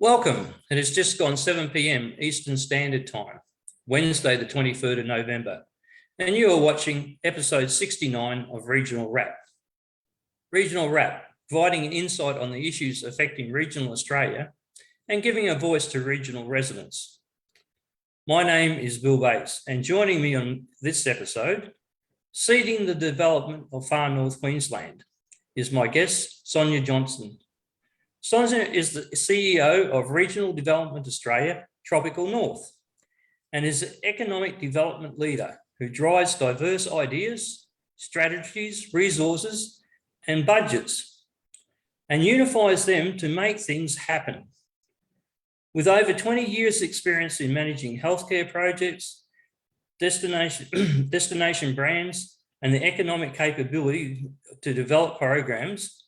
Welcome. It has just gone 7 p.m. Eastern Standard Time, Wednesday, the 23rd of November, and you are watching episode 69 of Regional Wrap. Regional Wrap, providing an insight on the issues affecting regional Australia and giving a voice to regional residents. My name is Bill Bates, and joining me on this episode, seeding the development of far north Queensland, is my guest, Sonja Johnson. Sonja is the CEO of Regional Development Australia, Tropical North, and is an economic development leader who drives diverse ideas, strategies, resources, and budgets, and unifies them to make things happen. With over 20 years' experience in managing healthcare projects, destination brands, and the economic capability to develop programs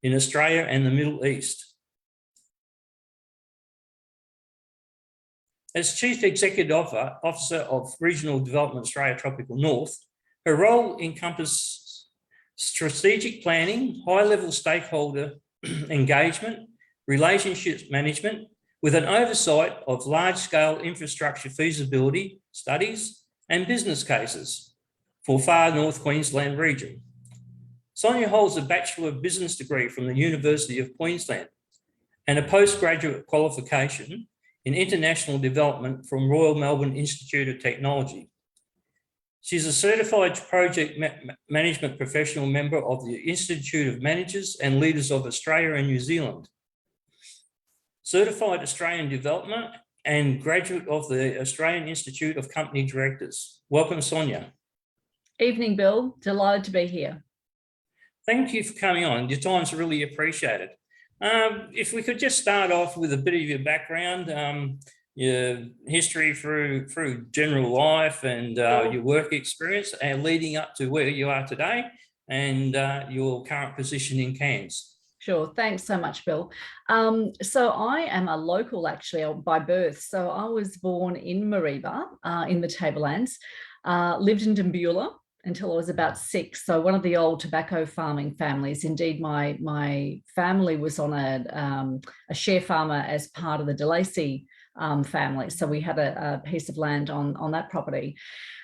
in Australia and the Middle East. As Chief Executive Officer of Regional Development Australia Tropical North, her role encompasses strategic planning, high-level stakeholder engagement, relationships management, with an oversight of large-scale infrastructure feasibility studies and business cases for far north Queensland region. Sonja holds a Bachelor of Business degree from the University of Queensland and a postgraduate qualification in International Development from Royal Melbourne Institute of Technology. She's a certified project management professional member of the Institute of Managers and Leaders of Australia and New Zealand, certified Australian Development and graduate of the Australian Institute of Company Directors. Welcome, Sonja. Evening, Bill. Delighted to be here. Thank you for coming on. Your time's really appreciated. If we could just start off with a bit of your background, your history through general life and your work experience and leading up to where you are today and your current position in Cairns. Sure. Thanks so much, Bill. So I am a local actually by birth. So I was born in Mareeba in the Tablelands, lived in Dumbula until I was about 6. So one of the old tobacco farming families. Indeed, my family was on a share farmer as part of the DeLacy family. So we had a piece of land on that property.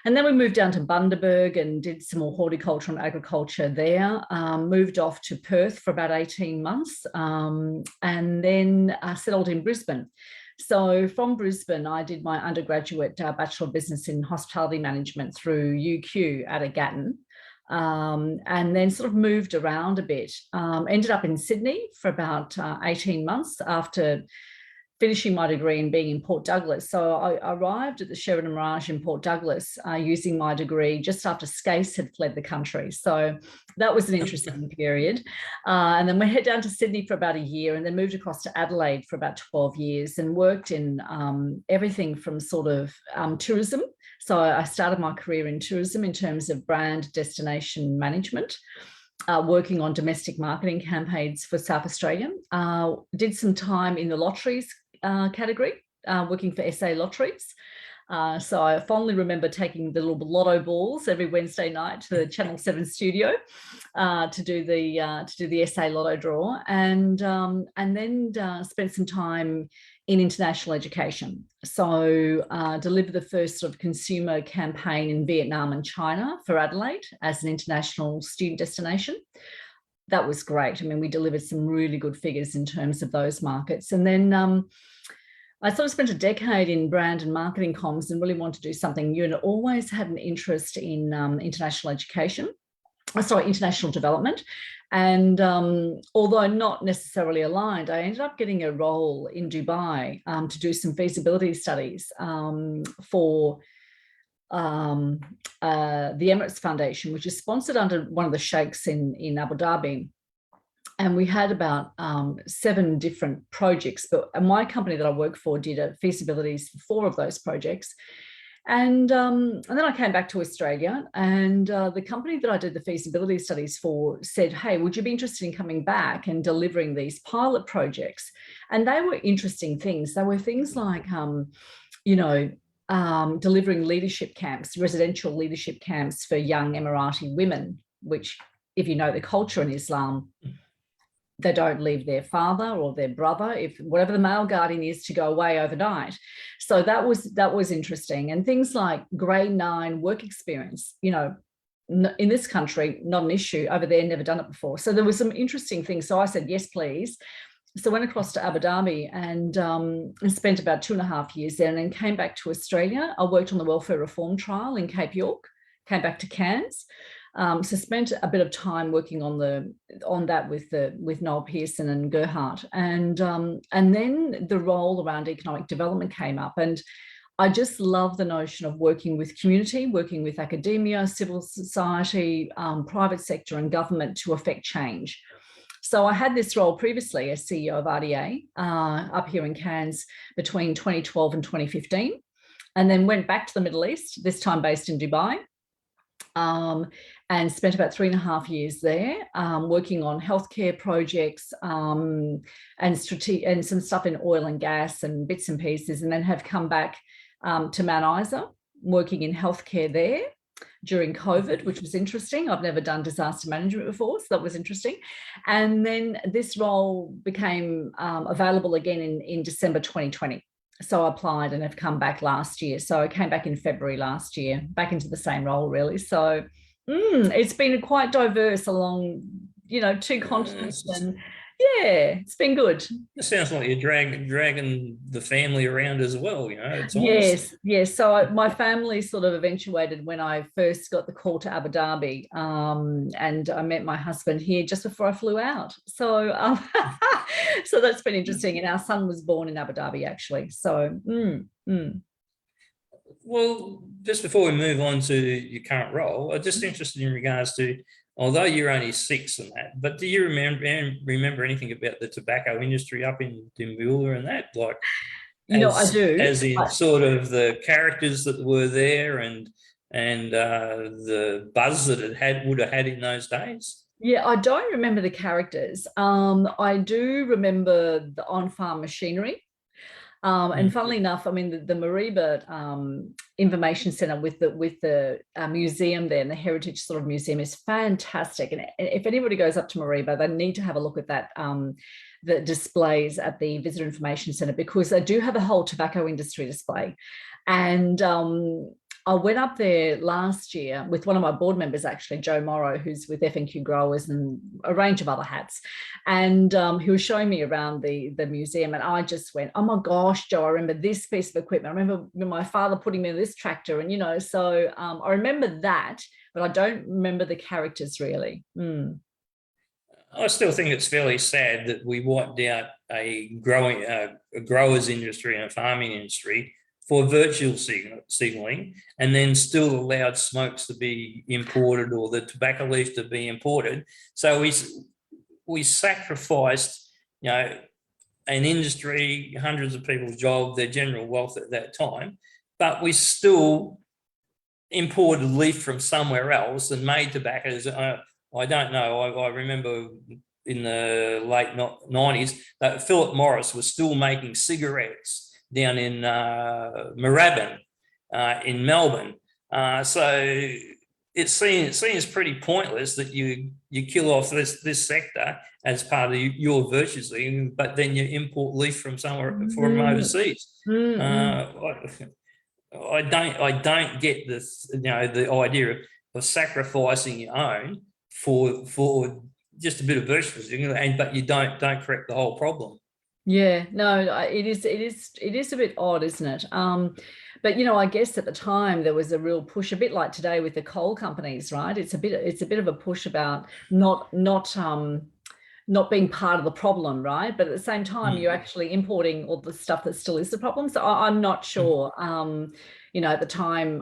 And then we moved down to Bundaberg and did some more horticulture and agriculture there, moved off to Perth for about 18 months and then settled in Brisbane. So from Brisbane, I did my undergraduate Bachelor of Business in Hospitality Management through UQ at Gatton, and then sort of moved around a bit. Ended up in Sydney for about 18 months after finishing my degree and being in Port Douglas. So I arrived at the Sheridan Mirage in Port Douglas using my degree just after Skase had fled the country. So that was an interesting period. And then we head down to Sydney for about a year and then moved across to Adelaide for about 12 years and worked in everything from sort of tourism. So I started my career in tourism in terms of brand destination management. Working on domestic marketing campaigns for South Australia. Did some time in the lotteries category, working for SA Lotteries. So I fondly remember taking the little lotto balls every Wednesday night to the Channel 7 studio to do the SA Lotto draw, and then spent some time in international education. So delivered the first sort of consumer campaign in Vietnam and China for Adelaide as an international student destination. That was great. I mean, we delivered some really good figures in terms of those markets. And then I sort of spent a decade in brand and marketing comms and really wanted to do something new, and always had an interest in international development. And although not necessarily aligned, I ended up getting a role in Dubai to do some feasibility studies for the Emirates Foundation, which is sponsored under one of the sheikhs in Abu Dhabi. And we had about 7 different projects, but my company that I work for did feasibilities for 4 of those projects. And then I came back to Australia, and the company that I did the feasibility studies for said, hey, would you be interested in coming back and delivering these pilot projects? And they were interesting things. They were things like, delivering leadership camps, residential leadership camps for young Emirati women, which, if you know the culture in Islam, they don't leave their father or their brother, if whatever the male guardian is, to go away overnight. So that was interesting. And things like grade 9 work experience, you know, in this country, not an issue. Over there, never done it before. So there were some interesting things. So I said, yes, please. So I went across to Abu Dhabi and spent about 2.5 years there, and then came back to Australia. I worked on the welfare reform trial in Cape York, came back to Cairns. So spent a bit of time working on that with Noel Pearson and Gerhardt, and then the role around economic development came up, and I just love the notion of working with community, working with academia, civil society, private sector and government to affect change. So I had this role previously as CEO of RDA up here in Cairns between 2012 and 2015, and then went back to the Middle East, this time based in Dubai, and spent about 3.5 years there, working on healthcare projects and some stuff in oil and gas and bits and pieces, and then have come back to Mount Isa, working in healthcare there during COVID, which was interesting. I've never done disaster management before, so that was interesting. And then this role became available again in December 2020. So I applied and have come back last year. So I came back in February last year, back into the same role, really. So it's been quite diverse along, you know, 2 continents, and yeah, it's been good. It sounds like you're dragging the family around as well, you know. Yes. So my family sort of eventuated when I first got the call to Abu Dhabi, and I met my husband here just before I flew out. So, so that's been interesting. And our son was born in Abu Dhabi, actually. So, Well, just before we move on to your current role, I'm just interested in regards to, although you're only 6 and that, but do you remember anything about the tobacco industry up in Dimbula and that? Like, I do. As in sort of the characters that were there and the buzz that it would have had in those days? Yeah, I don't remember the characters. I do remember the on-farm machinery. And funnily enough, I mean, the Mariba Information Centre with the museum there, and the heritage sort of museum, is fantastic. And if anybody goes up to Mariba, they need to have a look at that, the displays at the Visitor Information Centre, because they do have a whole tobacco industry display. And I went up there last year with one of my board members, actually, Joe Morrow, who's with FNQ Growers and a range of other hats. And he was showing me around the museum, and I just went, oh my gosh, Joe, I remember this piece of equipment. I remember my father putting me in this tractor, and, you know, so I remember that, but I don't remember the characters really. I still think it's fairly sad that we wiped out a growers industry and a farming industry for virtual signalling, and then still allowed smokes to be imported or the tobacco leaf to be imported. So we sacrificed, you know, an industry, hundreds of people's jobs, their general wealth at that time, but we still imported leaf from somewhere else and made tobaccos. I don't know. I remember in the late 90s that Philip Morris was still making cigarettes down in Moorabbin in Melbourne. So it seems pretty pointless that you kill off this sector as part of your virtue signaling, but then you import leaf from somewhere from overseas. I don't get this, you know, the idea of sacrificing your own for just a bit of virtue signaling, but you don't correct the whole problem. Yeah, no, it is a bit odd, isn't it? But, you know, I guess at the time there was a real push, a bit like today with the coal companies, right? It's a bit of a push about not being part of the problem, right? But at the same time, you're actually importing all the stuff that still is the problem. So I'm not sure, you know, at the time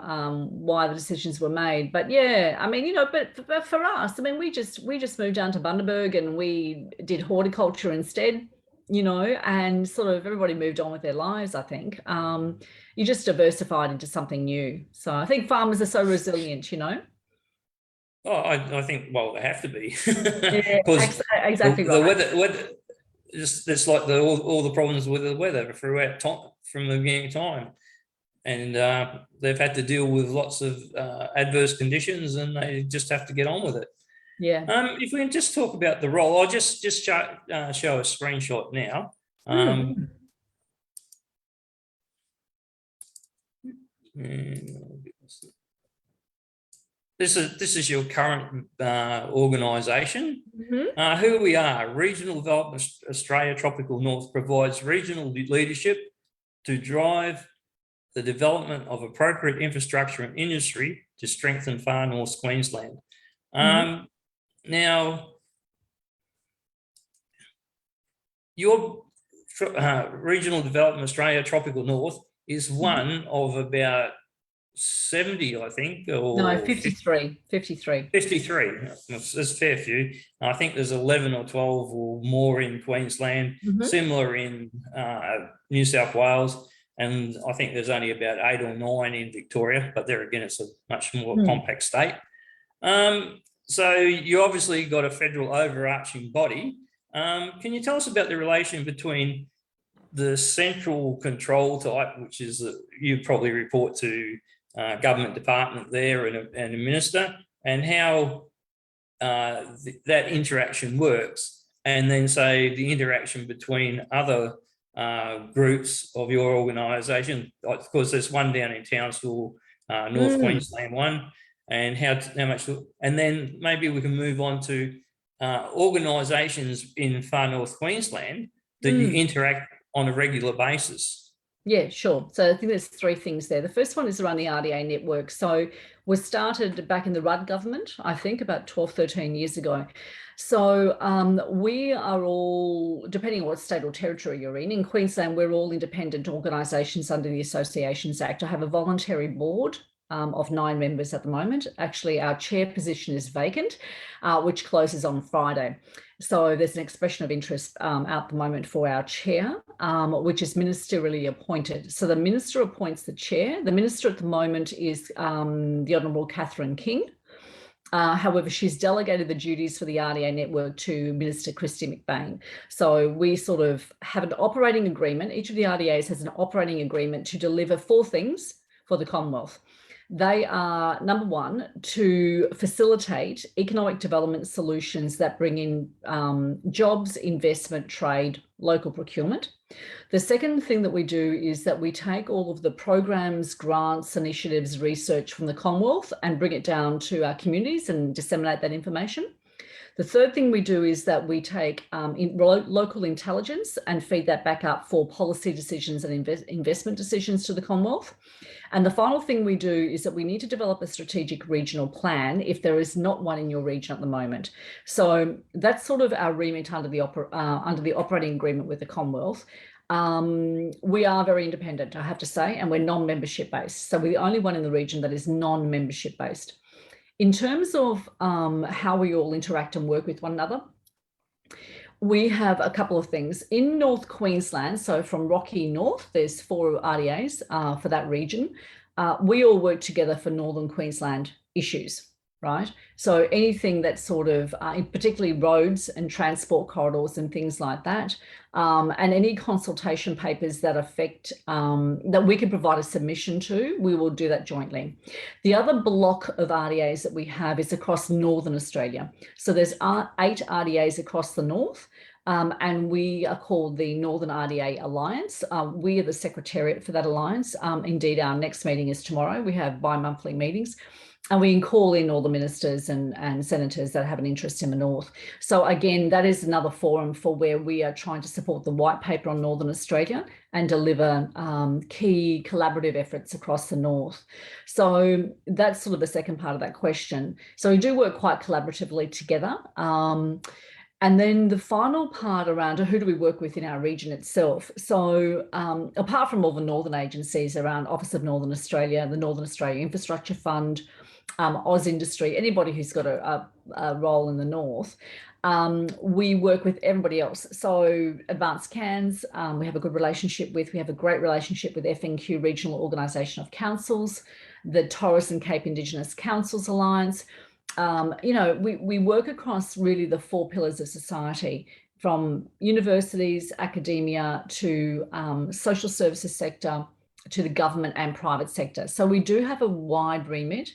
why the decisions were made. But yeah, I mean, you know, but for us, I mean, we just moved down to Bundaberg and we did horticulture instead, you know, and sort of everybody moved on with their lives, I think. You just diversified into something new. So I think farmers are so resilient, you know. Oh, I think, well, they have to be. Yeah, exactly the right. weather, it's like all the problems with the weather throughout time, from the beginning of time. And they've had to deal with lots of adverse conditions, and they just have to get on with it. Yeah. If we can just talk about the role, I'll just show a screenshot now. This is your current organisation. Who we are, Regional Development Australia Tropical North provides regional leadership to drive the development of appropriate infrastructure and industry to strengthen far north Queensland. Now, your Regional Development Australia Tropical North is one of about 70, I think, or no, 53. 53. 53. There's a fair few. I think there's 11 or 12 or more in Queensland, similar in New South Wales, and I think there's only about 8 or 9 in Victoria, but there again, it's a much more compact state. So you obviously got a federal overarching body. Can you tell us about the relation between the central control type, which is you probably report to government department there and a minister, and how that interaction works, and then say the interaction between other groups of your organisation? Of course, there's one down in Townsville, North Queensland one, and how much, and then maybe we can move on to organisations in far north Queensland that you interact on a regular basis. Yeah, sure. So I think there's 3 things there. The first one is around the RDA network. So was started back in the Rudd government, I think about 12, 13 years ago. So we are all, depending on what state or territory you're in Queensland, we're all independent organisations under the Associations Act. I have a voluntary board of 9 members at the moment. Actually, our chair position is vacant, which closes on Friday. So there's an expression of interest at the moment for our chair, which is ministerially appointed. So the minister appoints the chair. The minister at the moment is the Honourable Catherine King. However, she's delegated the duties for the RDA network to Minister Christy McBain. So we sort of have an operating agreement. Each of the RDAs has an operating agreement to deliver 4 things for the Commonwealth. They are, number 1, to facilitate economic development solutions that bring in jobs, investment, trade, local procurement. The second thing that we do is that we take all of the programs, grants, initiatives, research from the Commonwealth and bring it down to our communities and disseminate that information. The third thing we do is that we take local intelligence and feed that back up for policy decisions and investment decisions to the Commonwealth. And the final thing we do is that we need to develop a strategic regional plan if there is not one in your region at the moment. So that's sort of our remit under the operating agreement with the Commonwealth. We are very independent, I have to say, and we're non-membership based. So we're the only one in the region that is non-membership based. In terms of how we all interact and work with one another, we have a couple of things. In North Queensland, so from Rocky North, there's 4 RDAs for that region. We all work together for Northern Queensland issues, right? So anything that's sort of, particularly roads and transport corridors and things like that, and any consultation papers that affect, that we can provide a submission to, we will do that jointly. The other block of RDAs that we have is across Northern Australia. So there's 8 RDAs across the north, and we are called the Northern RDA Alliance. We are the secretariat for that alliance. Indeed, our next meeting is tomorrow. We have bi-monthly meetings. And we can call in all the ministers and senators that have an interest in the north. So again, that is another forum for where we are trying to support the white paper on Northern Australia and deliver key collaborative efforts across the north. So that's sort of the second part of that question. So we do work quite collaboratively together. And then the final part around who do we work with in our region itself. So apart from all the northern agencies around Office of Northern Australia, the Northern Australia Infrastructure Fund, Oz Industry, anybody who's got a role in the north, we work with everybody else. So Advanced Cairns, we have a good relationship with. We have a great relationship with FNQ, Regional Organisation of Councils, the Torres and Cape Indigenous Councils Alliance. You know, we work across really the 4 pillars of society, from universities, academia, to social services sector, to the government and private sector. So we do have a wide remit.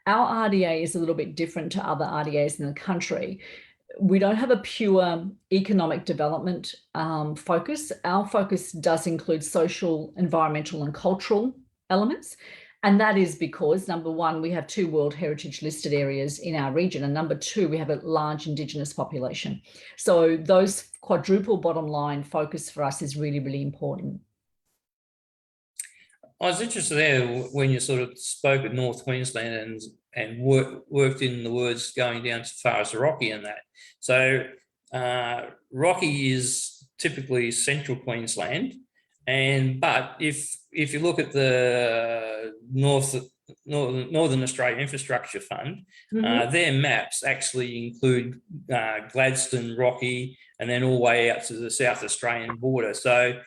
our RDA is a little bit different to other RDAs in the country. We don't have a pure economic development focus. Our focus does include social, environmental, and cultural elements. And that is because, number one, we have 2 World Heritage listed areas in our region. And number 2, we have a large Indigenous population. So those quadruple bottom line focus for us is really, really important. I was interested there when you sort of spoke at North Queensland and worked in the words going down as far as Rocky and that. So Rocky is typically central Queensland, but if you look at the Northern Australia Infrastructure Fund, their maps actually include Gladstone, Rocky, and then all the way out to the South Australian border. So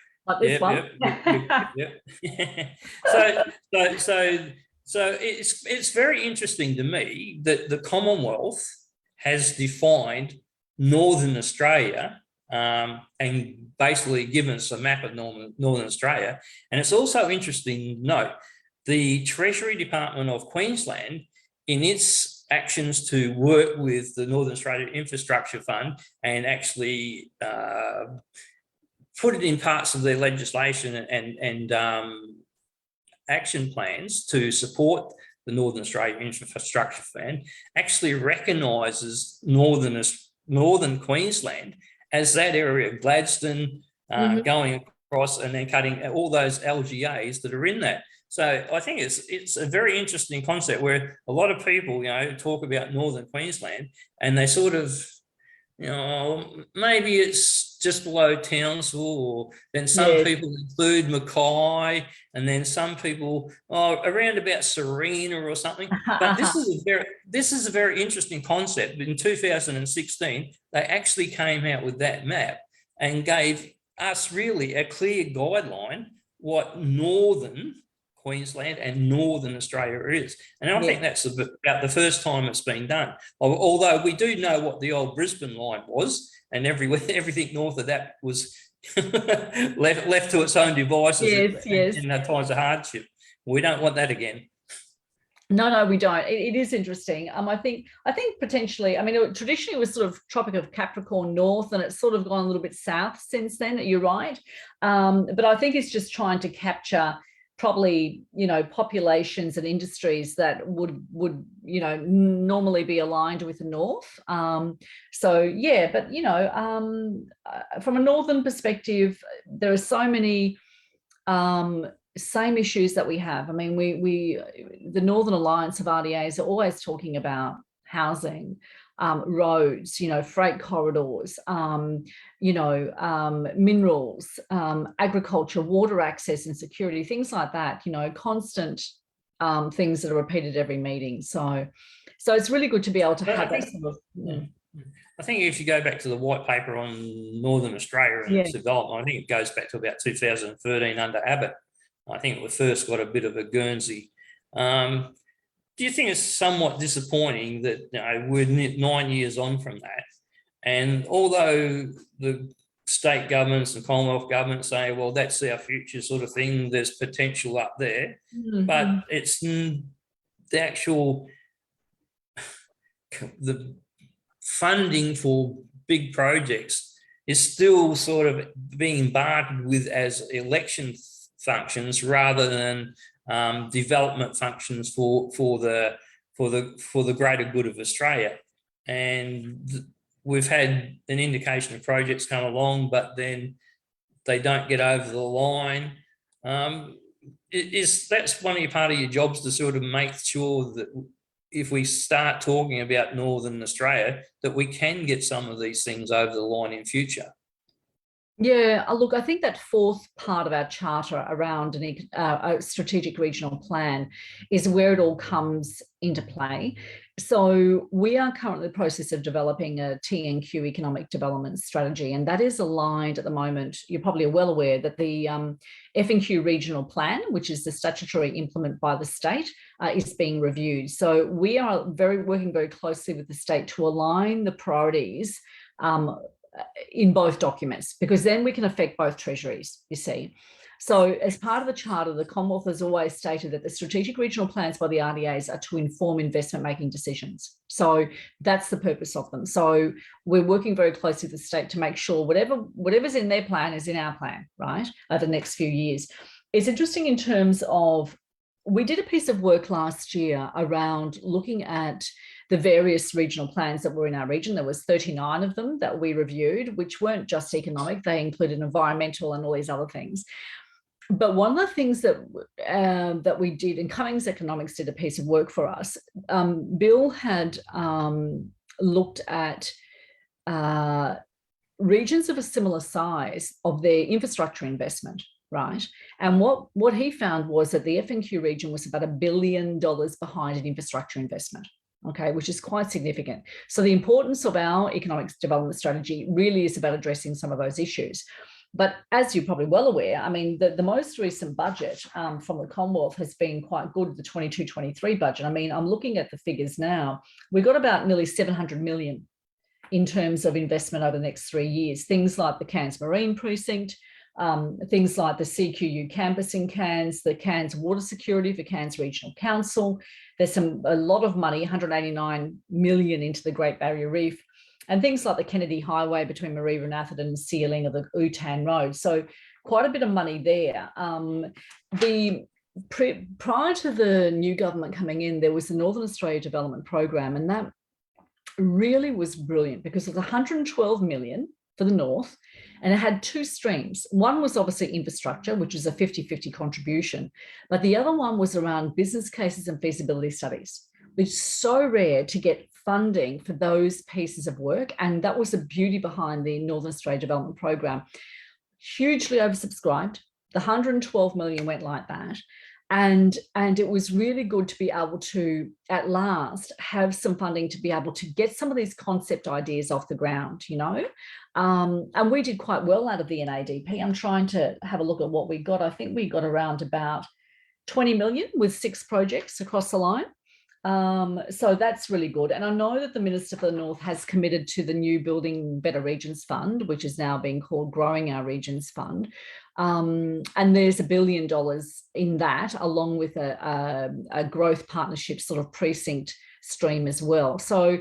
So it's very interesting to me that the Commonwealth has defined Northern Australia and basically given us a map of Northern Australia. And it's also interesting to note the Treasury Department of Queensland, in its actions to work with the Northern Australia Infrastructure Fund and actually put it in parts of their legislation and action plans to support the Northern Australia Infrastructure Fund, actually recognises Northern Queensland as that area of Gladstone going across and then cutting all those LGAs that are in that. So I think it's a very interesting concept where a lot of people, talk about Northern Queensland and they sort of, maybe it's just below Townsville, or then some people include Mackay, and then some people around about Serena or something. But this is a very interesting concept. In 2016, they actually came out with that map and gave us really a clear guideline what Northern Queensland and Northern Australia is. And I think that's about the first time it's been done. Although we do know what the old Brisbane line was, and everything north of that was left to its own devices in times of hardship. We don't want that again. No, we don't. It is interesting. I think potentially, traditionally it was sort of Tropic of Capricorn north, and it's sort of gone a little bit south since then. You're right. But I think it's just trying to capture probably, populations and industries that would normally be aligned with the north. But from a northern perspective, there are so many same issues that we have. The Northern Alliance of RDAs are always talking about housing, roads, freight corridors, minerals, agriculture, water access and security, things like that, constant things that are repeated every meeting. So it's really good to be able to have that sort of... I think if you go back to the white paper on Northern Australia and its development, I think it goes back to about 2013 under Abbott. I think we first got a bit of a Guernsey. Do you think it's somewhat disappointing that we're 9 years on from that? And although the state governments and Commonwealth governments say, well, that's our future sort of thing, there's potential up there, but it's the funding for big projects is still sort of being bartered with as election functions rather than development functions for the greater good of Australia. And we've had an indication of projects come along, but then they don't get over the line. That's one of your part of your jobs to sort of make sure that if we start talking about Northern Australia, that we can get some of these things over the line in future. Yeah, look, I think that fourth part of our charter around a strategic regional plan is where it all comes into play. So we are currently in the process of developing a TNQ economic development strategy, and that is aligned at the moment. You're probably well aware that the FNQ regional plan, which is the statutory implement by the state, is being reviewed. So we are working very closely with the state to align the priorities in both documents, because then we can affect both treasuries, you see. So as part of the charter, the Commonwealth has always stated that the strategic regional plans by the RDAs are to inform investment making decisions. So that's the purpose of them. So we're working very closely with the state to make sure whatever's in their plan is in our plan, right, over the next few years. It's interesting in terms of, we did a piece of work last year around looking at the various regional plans that were in our region. There was 39 of them that we reviewed, which weren't just economic, they included environmental and all these other things. But one of the things that that we did, and Cummings Economics did a piece of work for us, Bill had looked at regions of a similar size of their infrastructure investment, right? And what he found was that the FNQ region was about $1 billion behind in infrastructure investment, okay, which is quite significant. So the importance of our economic development strategy really is about addressing some of those issues. But as you're probably well aware, I mean, the most recent budget from the Commonwealth has been quite good, the 22-23 budget. I mean, I'm looking at the figures now. We've got about nearly 700 million in terms of investment over the next 3 years. Things like the Cairns Marine Precinct, things like the CQU campus in Cairns, the Cairns Water Security for Cairns Regional Council. There's a lot of money, 189 million into the Great Barrier Reef, and things like the Kennedy Highway between Mareeba and Atherton and Sealing of the Utan Road. So quite a bit of money there. Prior to the new government coming in, there was the Northern Australia Development Program, and that really was brilliant because it was 112 million for the North, and it had two streams. One was obviously infrastructure, which is a 50-50 contribution, but the other one was around business cases and feasibility studies, which is so rare to get funding for those pieces of work. And that was the beauty behind the Northern Australia Development Program. Hugely oversubscribed. The 112 million went like that. And it was really good to be able to, at last, have some funding to be able to get some of these concept ideas off the ground, you know. And we did quite well out of the NADP. I'm trying to have a look at what we got. I think we got around about 20 million with 6 projects across the line. So that's really good. And I know that the Minister for the North has committed to the new Building Better Regions Fund, which is now being called Growing Our Regions Fund. And there's $1 billion in that, along with a growth partnership sort of precinct stream as well. So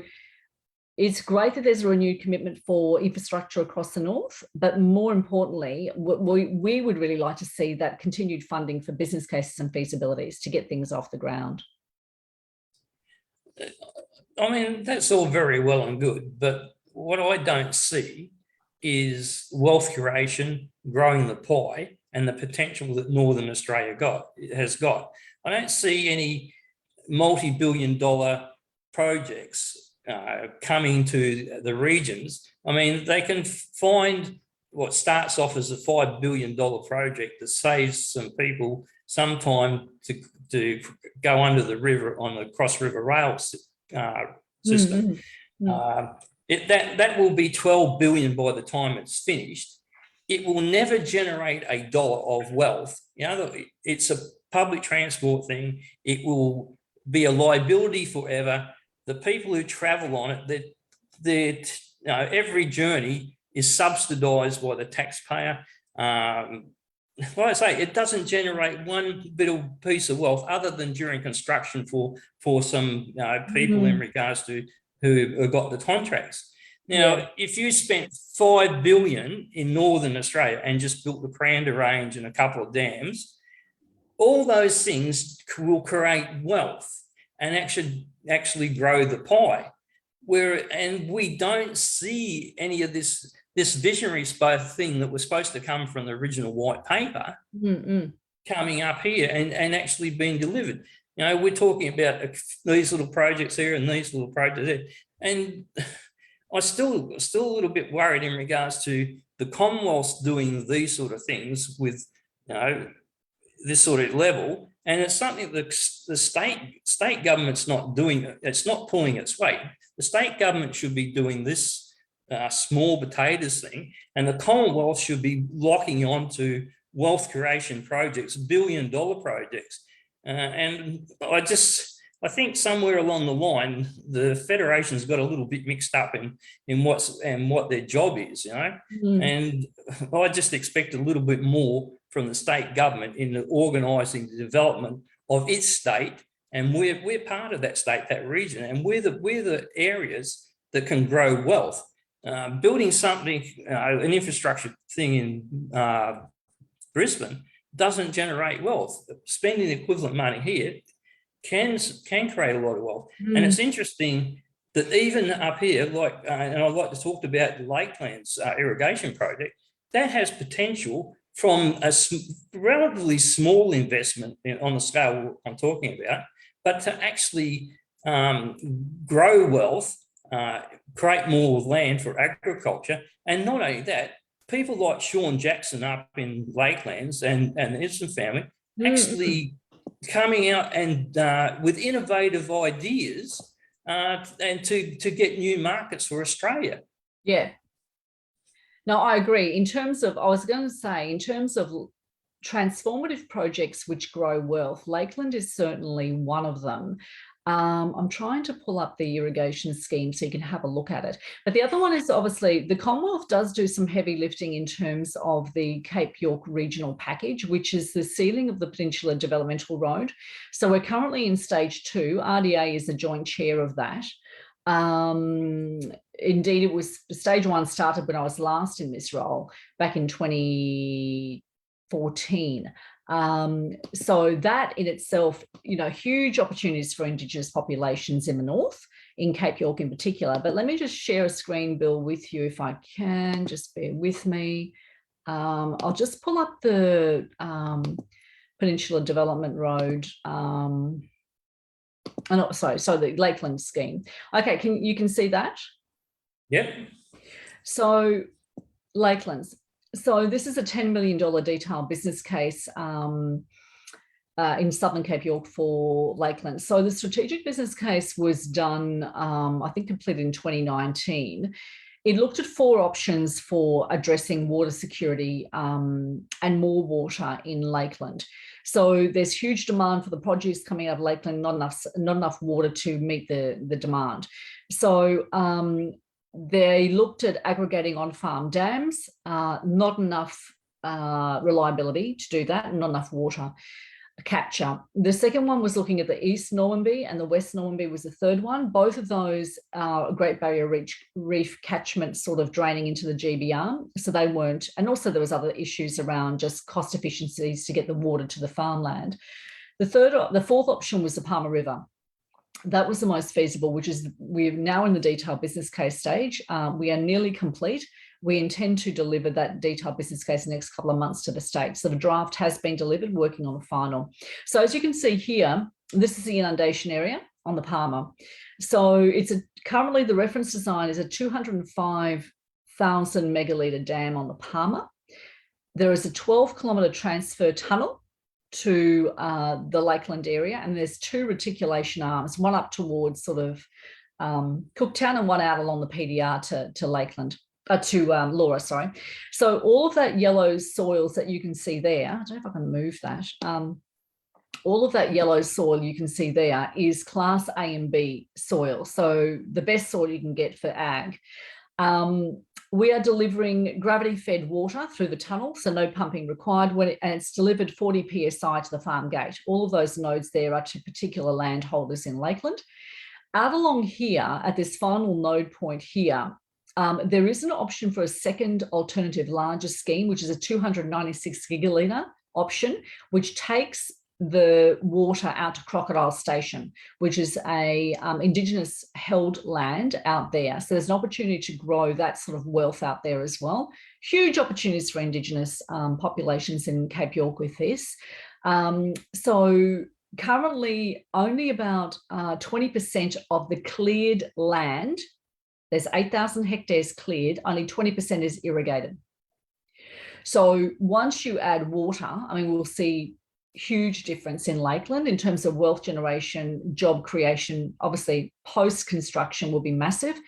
it's great that there's a renewed commitment for infrastructure across the North, but more importantly, we would really like to see that continued funding for business cases and feasibilities to get things off the ground. I mean, that's all very well and good, but what I don't see is wealth creation, growing the pie, and the potential that Northern Australia has got. I don't see any multi-billion-dollar projects coming to the regions. I mean, they can find what starts off as a $5 billion project that saves some people some time to go under the river on the Cross River Rail system. That will be 12 billion by the time it's finished. It will never generate a dollar of wealth. You know, it's a public transport thing. It will be a liability forever. The people who travel on it, every journey is subsidised by the taxpayer. Like I say, it doesn't generate one bit of piece of wealth other than during construction for some people in regards to who got the contracts. Now, if you spent $5 billion in Northern Australia and just built the Paranda Range and a couple of dams, all those things will create wealth and actually grow the pie. And we don't see any of this visionary thing that was supposed to come from the original white paper coming up here and actually being delivered. You know, we're talking about these little projects here and these little projects there. And I'm still a little bit worried in regards to the Commonwealth doing these sort of things with, you know, this sort of level. And it's something that the state government's not doing. It's not pulling its weight. The state government should be doing this small potatoes thing, and the Commonwealth should be locking on to wealth creation projects, $1 billion projects. And I just I think somewhere along the line, the federation's got a little bit mixed up in what their job is, you know. And I just expect a little bit more from the state government in organising the development of its state, and we're part of that state, that region, and we're the areas that can grow wealth. Building something, an infrastructure thing in Brisbane doesn't generate wealth. Spending the equivalent money here can create a lot of wealth. And it's interesting that even up here, like, and I'd like to talk about the Lakelands irrigation project, that has potential from a relatively small investment on the scale I'm talking about, but to actually grow wealth, create more land for agriculture. And not only that, people like Sean Jackson up in Lakelands and the Ibsen family actually coming out and with innovative ideas and to get new markets for Australia. Yeah. No, I agree. In terms of, I was going to say, in terms of transformative projects which grow wealth, Lakeland is certainly one of them. I'm trying to pull up the irrigation scheme so you can have a look at it. But the other one is obviously the Commonwealth does do some heavy lifting in terms of the Cape York Regional Package, which is the sealing of the Peninsula Developmental Road. So we're currently in stage 2. RDA is the joint chair of that. Indeed, it was stage 1 started when I was last in this role back in 2014. So that in itself, you know, huge opportunities for Indigenous populations in the north, in Cape York in particular. But let me just share a screen, Bill, with you if I can. Just bear with me. I'll just pull up the Peninsula Development Road. So the Lakeland scheme. Okay, you can see that? Yep. So Lakelands. So this is a $10 million detailed business case in Southern Cape York for Lakeland. So the strategic business case was done, I think completed in 2019. It looked at 4 options for addressing water security and more water in Lakeland. So there's huge demand for the produce coming out of Lakeland, not enough water to meet the demand. So they looked at aggregating on-farm dams, not enough reliability to do that, and not enough water capture. The second one was looking at the East Normanby, and the West Normanby was the third one. Both of those are Great Barrier Reef catchment sort of draining into the GBR. So they weren't, and also there was other issues around just cost efficiencies to get the water to the farmland. The fourth option was the Palmer River. That was the most feasible, which is we're now in the detailed business case stage. We are nearly complete. We intend to deliver that detailed business case in the next couple of months to the state. So the draft has been delivered, working on the final. So as you can see here, this is the inundation area on the Palmer. So it's currently the reference design is a 205,000 megalitre dam on the Palmer. There is a 12-kilometre transfer tunnel to the Lakeland area, and there's 2 reticulation arms, one up towards sort of Cooktown and one out along the PDR to Lakeland. To Laura, sorry. So all of that yellow soils that you can see there, I don't know if I can move that. All of that yellow soil you can see there is class A and B soil. So the best soil you can get for ag. We are delivering gravity-fed water through the tunnel, so no pumping required, and it's delivered 40 PSI to the farm gate. All of those nodes there are to particular landholders in Lakeland. Out along here, at this final node point here, there is an option for a second alternative larger scheme, which is a 296 gigalitre option, which takes the water out to Crocodile Station, which is a Indigenous held land out there. So there's an opportunity to grow that sort of wealth out there as well. Huge opportunities for Indigenous populations in Cape York with this. So currently only about 20% of the cleared land, there's 8,000 hectares cleared, only 20% is irrigated. So once you add water, I mean, we'll see huge difference in Lakeland in terms of wealth generation, job creation. Obviously, post-construction will be massive.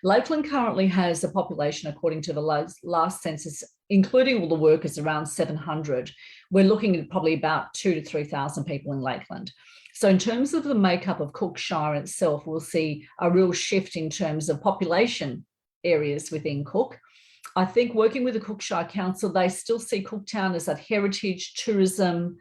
Lakeland currently has a population, according to the last census, including all the workers, around 700. We're looking at probably about 2,000 to 3,000 people in Lakeland. So in terms of the makeup of Cook Shire itself, we'll see a real shift in terms of population areas within Cook. I think working with the Cook Shire Council, they still see Cooktown as that heritage tourism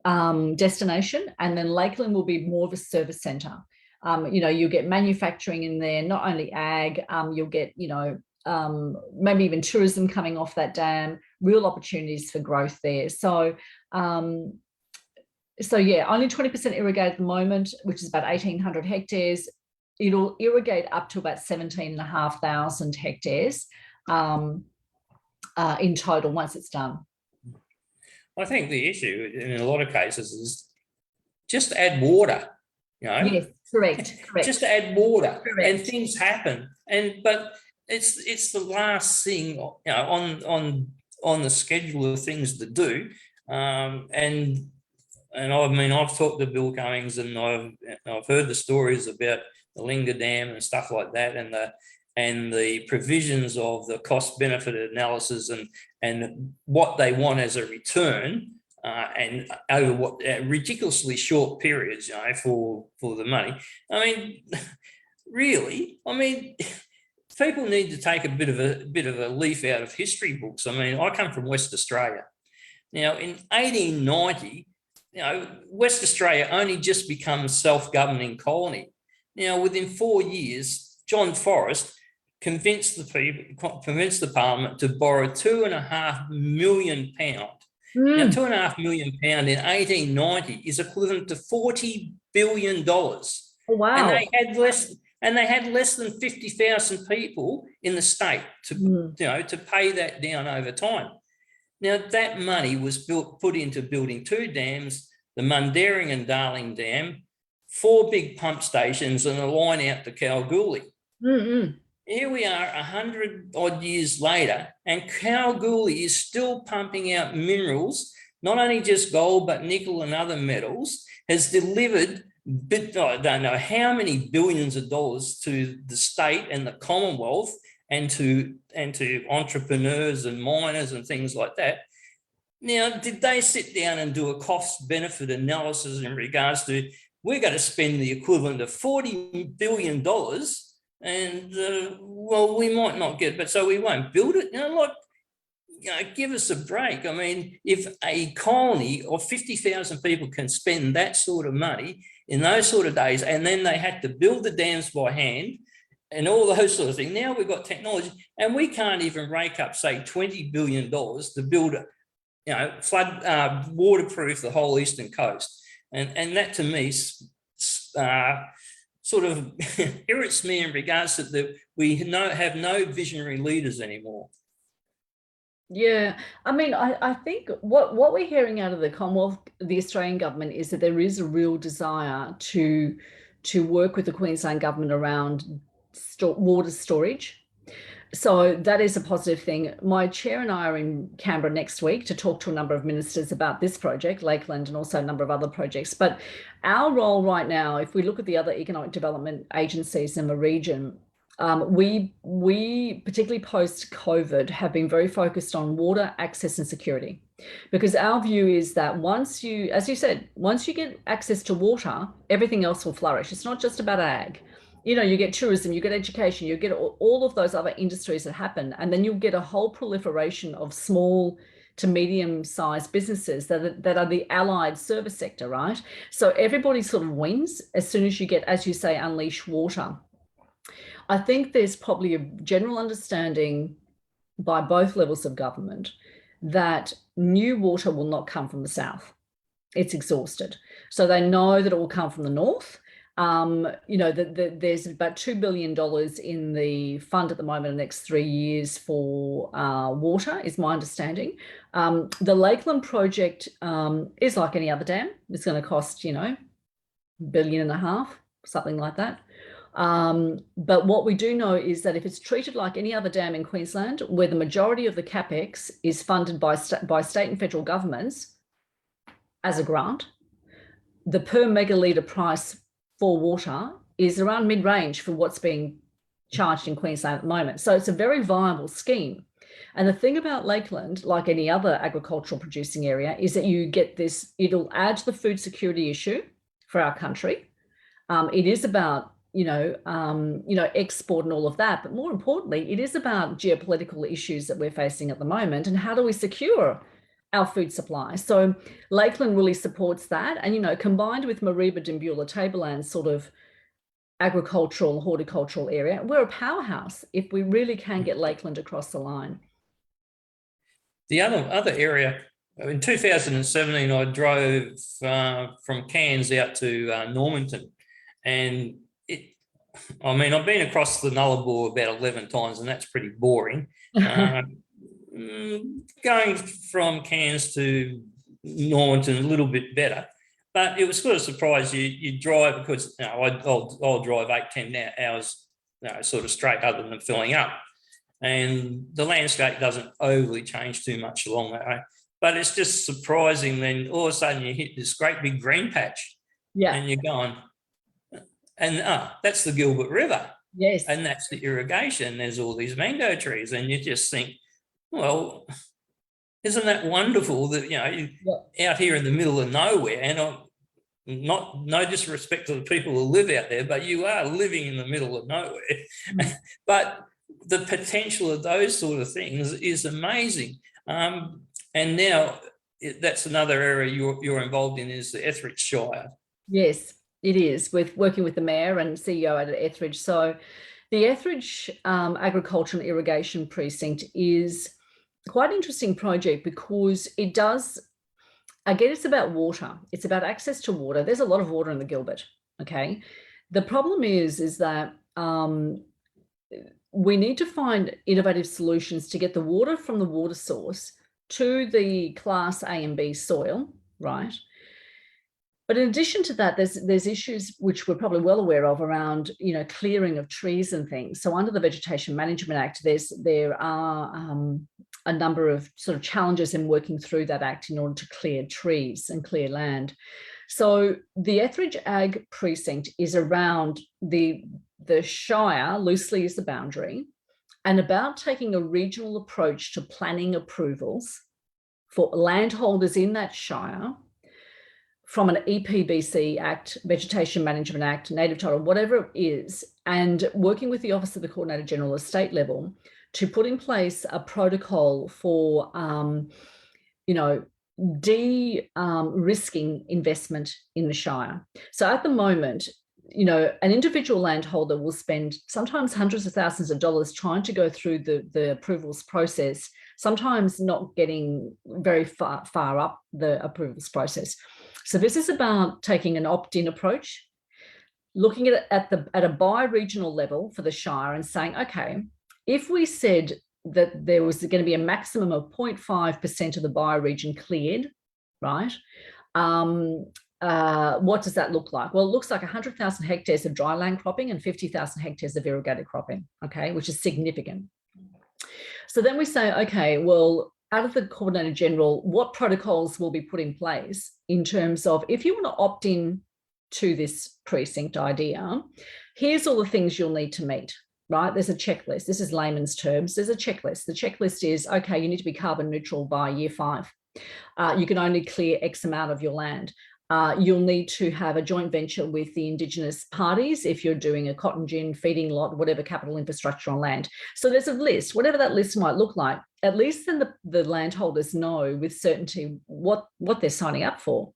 destination, and then Lakeland will be more of a service centre. You get manufacturing in there, not only ag, you'll get, maybe even tourism coming off that dam, real opportunities for growth there. So yeah, only 20% irrigated at the moment, which is about 1,800 hectares. It'll irrigate up to about 17,500 hectares in total once it's done. I think the issue in a lot of cases is just add water, Yes, correct. Just add water, Correct. and things happen. But it's the last thing, on the schedule of things to do. And I mean, I've talked to Bill Cummings, and I've heard the stories about the Linga Dam and stuff like that, and the provisions of the cost benefit analysis and what they want as a return, and over what ridiculously short periods, for the money. I mean, really, people need to take a bit of a leaf out of history books. I mean, I come from West Australia. Now, in 1890, West Australia only just becomes self-governing colony. Now, within 4 years, John Forrest convinced the Parliament to borrow £2.5 million. Now, £2.5 million in 1890 is equivalent to $40 billion. Oh, wow! And they had less than 50,000 people in the state to pay that down over time. Now, that money was put into building 2 dams, the Mundaring and Darling Dam, 4 big pump stations, and a line out to Kalgoorlie. Here we are 100 odd years later, and Kalgoorlie is still pumping out minerals, not only just gold, but nickel and other metals, has delivered, I don't know how many billions of dollars to the state and the Commonwealth, and to entrepreneurs and miners and things like that. Now, did they sit down and do a cost benefit analysis in regards to, we're going to spend the equivalent of $40 billion, and well, we might not get, but so we won't build it? Give us a break. I mean, if a colony of 50,000 people can spend that sort of money in those sort of days, and then they had to build the dams by hand and all those sort of things. Now we've got technology, and we can't even rake up, say, $20 billion to build, flood, waterproof the whole eastern coast. And that, to me, sort of irritates me in regards to that we have no visionary leaders anymore. Yeah, I mean, I think what we're hearing out of the Commonwealth, the Australian government, is that there is a real desire to work with the Queensland government around water storage. So that is a positive thing. My chair and I are in Canberra next week to talk to a number of ministers about this project, Lakeland, and also a number of other projects. But our role right now, if we look at the other economic development agencies in the region, we particularly post-COVID have been very focused on water access and security, because our view is that once you, as you said, once you get access to water, everything else will flourish. It's not just about ag. You get tourism, you get education, you get all of those other industries that happen, and then you'll get a whole proliferation of small to medium-sized businesses that are the allied service sector, right? So everybody sort of wins as soon as you get, as you say, unleash water. I think there's probably a general understanding by both levels of government that new water will not come from the south. It's exhausted. So they know that it will come from the north. There's about $2 billion in the fund at the moment in the next 3 years for water, is my understanding. The Lakeland project is like any other dam. It's going to cost, $1.5 billion, something like that. But what we do know is that if it's treated like any other dam in Queensland, where the majority of the CapEx is funded by state and federal governments as a grant, the per megalitre price for water is around mid-range for what's being charged in Queensland at the moment. So it's a very viable scheme. And the thing about Lakeland, like any other agricultural producing area, is that you get this, it'll add to the food security issue for our country. It is about, export and all of that. But more importantly, it is about geopolitical issues that we're facing at the moment, and how do we secure our food supply? So Lakeland really supports that. And, combined with Mareeba, Dimbula, Tablelands sort of agricultural, horticultural area, we're a powerhouse if we really can get Lakeland across the line. The other area, in 2017, I drove from Cairns out to Normanton, and I've been across the Nullarbor about 11 times, and that's pretty boring. Going from Cairns to Normanton a little bit better, but it was sort of surprised you drive, because I'll drive 8-10 hours sort of straight, other than filling up, and the landscape doesn't overly change too much along that way. But it's just surprising, then all of a sudden you hit this great big green patch, and you're going, and that's the Gilbert River. Yes. And that's the irrigation. There's all these mango trees, and you just think, well, isn't that wonderful that, you're out here in the middle of nowhere, and no disrespect to the people who live out there, but you are living in the middle of nowhere. But the potential of those sort of things is amazing. And now that's another area you're involved in, is the Etheridge Shire. Yes, it is, with working with the Mayor and CEO at Etheridge. So the Etheridge Agriculture and Irrigation Precinct is quite an interesting project, because it does, again, it's about water. It's about access to water. There's a lot of water in the Gilbert, okay? The problem is that we need to find innovative solutions to get the water from the water source to the class A and B soil, right? But in addition to that, there's issues which we're probably well aware of around, clearing of trees and things. So under the Vegetation Management Act, there are a number of sort of challenges in working through that act in order to clear trees and clear land. So the Etheridge Ag Precinct is around the Shire, loosely is the boundary, and about taking a regional approach to planning approvals for landholders in that Shire from an EPBC Act, Vegetation Management Act, Native Title, whatever it is, and working with the Office of the Coordinator General at state level to put in place a protocol for, de-risking investment in the Shire. So at the moment, an individual landholder will spend sometimes hundreds of thousands of dollars trying to go through the approvals process, sometimes not getting very far up the approvals process. So this is about taking an opt-in approach, looking at it at a bi-regional level for the Shire, and saying, okay, if we said that there was going to be a maximum of 0.5% of the bioregion cleared, right? What does that look like? Well, it looks like 100,000 hectares of dry land cropping and 50,000 hectares of irrigated cropping, okay, which is significant. So then we say, okay, well, out of the Coordinator General, what protocols will be put in place in terms of, if you want to opt in to this precinct idea, here's all the things you'll need to meet, right? There's a checklist. This is layman's terms. There's a checklist. The checklist is, okay, you need to be carbon neutral by year 5. You can only clear X amount of your land. You'll need to have a joint venture with the Indigenous parties if you're doing a cotton gin, feeding lot, whatever capital infrastructure on land. So there's a list, whatever that list might look like. At least then the landholders know with certainty what they're signing up for.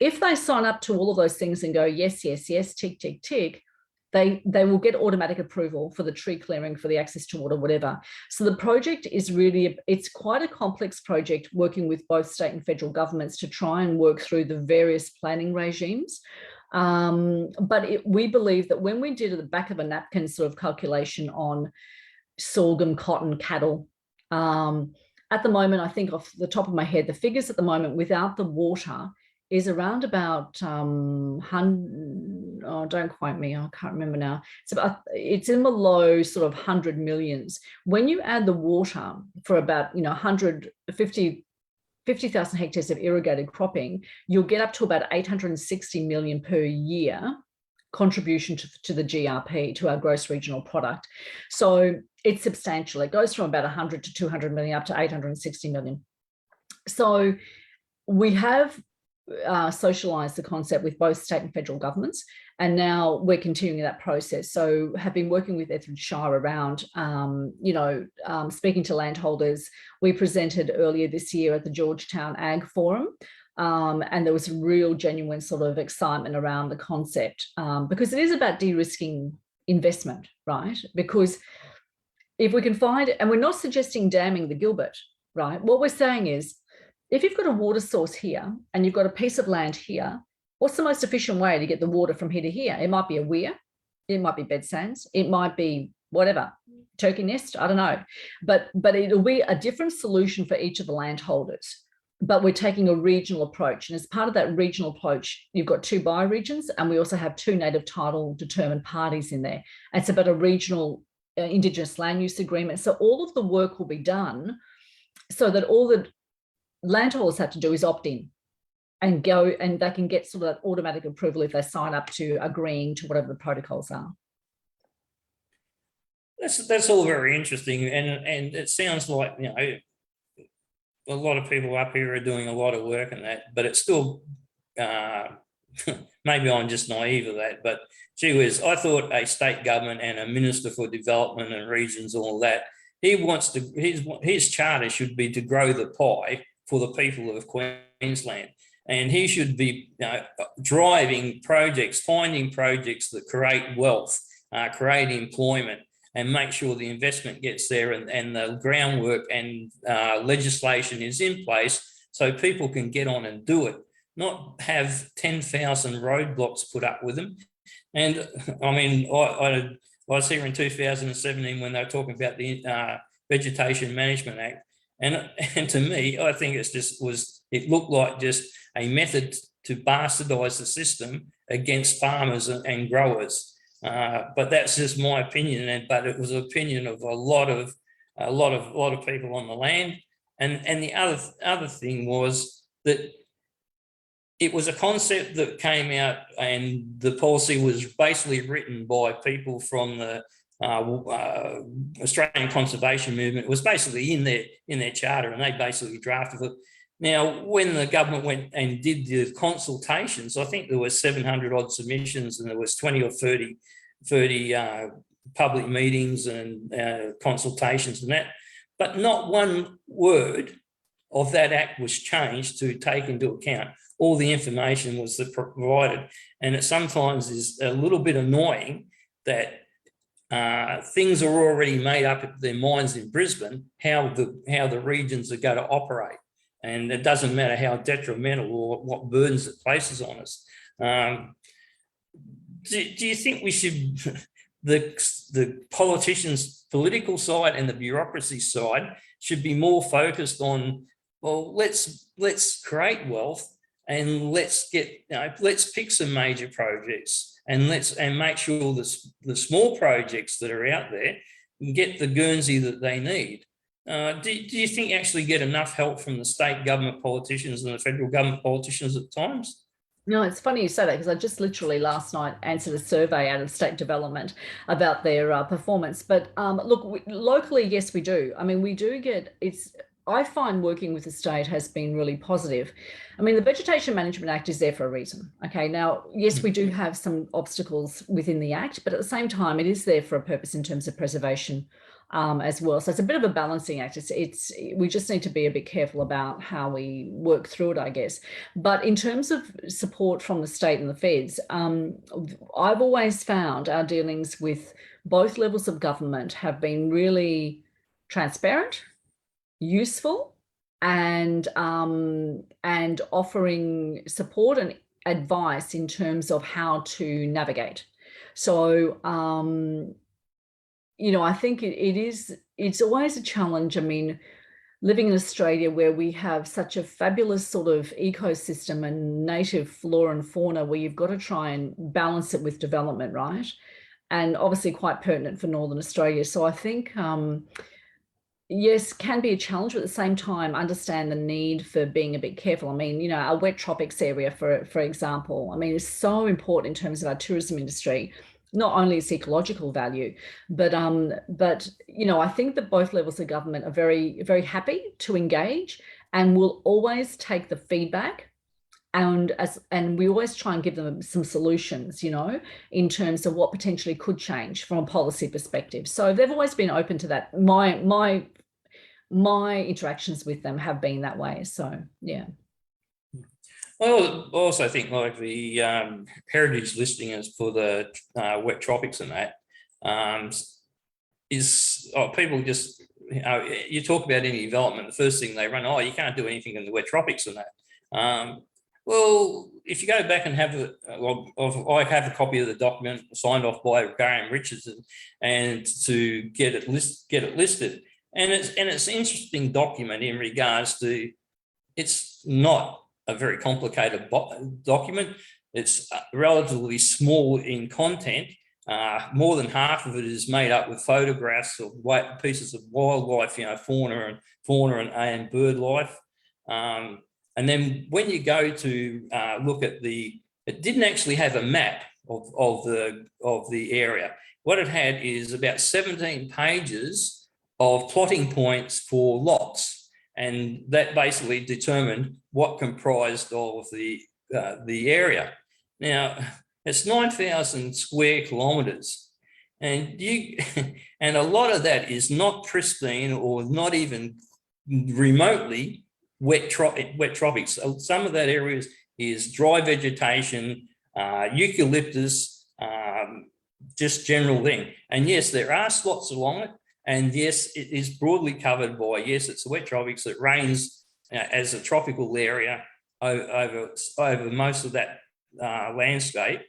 If they sign up to all of those things and go, yes, yes, yes, tick, tick, tick, they will get automatic approval for the tree clearing, for the access to water, whatever. So the project is really, it's quite a complex project, working with both state and federal governments to try and work through the various planning regimes. But we believe that when we did at the back of a napkin sort of calculation on sorghum, cotton, cattle, at the moment, I think off the top of my head, the figures at the moment without the water is around about, don't quote me, I can't remember now. It's in the low sort of 100 millions. When you add the water for about, 50,000 hectares of irrigated cropping, you'll get up to about 860 million per year contribution to the GRP, to our gross regional product. So it's substantial. It goes from about 100 to 200 million up to 860 million. So we have socialise the concept with both state and federal governments. And now we're continuing that process. So have been working with Shire around, speaking to landholders. We presented earlier this year at the Georgetown Ag Forum. And there was real genuine sort of excitement around the concept, because it is about de-risking investment, right? Because if we can find, and we're not suggesting damming the Gilbert, right? What we're saying is, if you've got a water source here and you've got a piece of land here, what's the most efficient way to get the water from here to here? It might be a weir, it might be bed sands, it might be whatever, turkey nest, I don't know. But it'll be a different solution for each of the landholders. But we're taking a regional approach. And as part of that regional approach, you've got 2 bioregions, and we also have 2 native title determined parties in there. It's about a regional Indigenous land use agreement. So all of the work will be done so that all the landholders have to do is opt in and go, and they can get sort of that automatic approval if they sign up to agreeing to whatever the protocols are. That's all very interesting, and it sounds like, you know, a lot of people up here are doing a lot of work in that, but it's still maybe I'm just naive of that, but gee whiz, I thought a state government and a minister for development and regions, all that, he wants to, his charter should be to grow the pie for the people of Queensland. And he should be, you know, driving projects, finding projects that create wealth, create employment, and make sure the investment gets there, and the groundwork and legislation is in place so people can get on and do it, not have 10,000 roadblocks put up with them. And I mean, I was here in 2017 when they were talking about the Vegetation Management Act. And to me, I think it looked like just a method to bastardize the system against farmers and growers. But that's just my opinion. But it was an opinion of a lot of people on the land. And the other thing was that it was a concept that came out, and the policy was basically written by people from the Australian conservation movement. It was basically in their charter, and they basically drafted it. Now, when the government went and did the consultations, I think there were 700 odd submissions, and there was 20 or 30 public meetings and consultations and that, but not one word of that act was changed to take into account all the information was provided. And it sometimes is a little bit annoying that things are already made up in their minds in Brisbane, how the regions are going to operate. And it doesn't matter how detrimental or what burdens it places on us. Do you think we should, the politicians' political side and the bureaucracy side should be more focused on, well, let's create wealth, and let's pick some major projects, and make sure the small projects that are out there get the Guernsey that they need. Do you think actually get enough help from the state government politicians and the federal government politicians at times? No, it's funny you say that, because I just literally last night answered a survey out of state development about their performance. But look, locally, yes, we do. I mean, we do get, I find working with the state has been really positive. I mean, the Vegetation Management Act is there for a reason. Okay, now, yes, we do have some obstacles within the Act, but at the same time, it is there for a purpose in terms of preservation as well. So it's a bit of a balancing act. We just need to be a bit careful about how we work through it, I guess. But in terms of support from the state and the feds, I've always found our dealings with both levels of government have been really transparent, useful, and offering support and advice in terms of how to navigate. So you know, I think it's always a challenge. I mean, living in Australia, where we have such a fabulous sort of ecosystem and native flora and fauna, where you've got to try and balance it with development, right? And obviously quite pertinent for Northern Australia. So I think, yes, can be a challenge, but at the same time, understand the need for being a bit careful. I mean, you know, our wet tropics area, for example, I mean, is so important in terms of our tourism industry. Not only its ecological value, but you know, I think that both levels of government are very, very happy to engage, and will always take the feedback and we always try and give them some solutions, in terms of what potentially could change from a policy perspective. So they've always been open to that. My interactions with them have been that way. So yeah. Well, I also think like the heritage listing is for the wet tropics and that people just, you talk about any development, the first thing they run, you can't do anything in the wet tropics and that. Well, if you go back and have I have a copy of the document signed off by Graham Richardson, and to get it listed, and it's an interesting document in regards to, it's not a very complicated document. It's relatively small in content. More than half of it is made up with photographs of pieces of wildlife, fauna and bird life. And then when you go to look at it didn't actually have a map of the area. What it had is about 17 pages of plotting points for lots, and that basically determined what comprised of the area. Now, it's 9,000 square kilometres, and and a lot of that is not pristine or not even remotely wet tropics. Some of that area is dry vegetation, eucalyptus, just general thing. And yes, there are slots along it, and yes, it is broadly covered by, yes, it's the wet tropics. It rains as a tropical area over most of that landscape.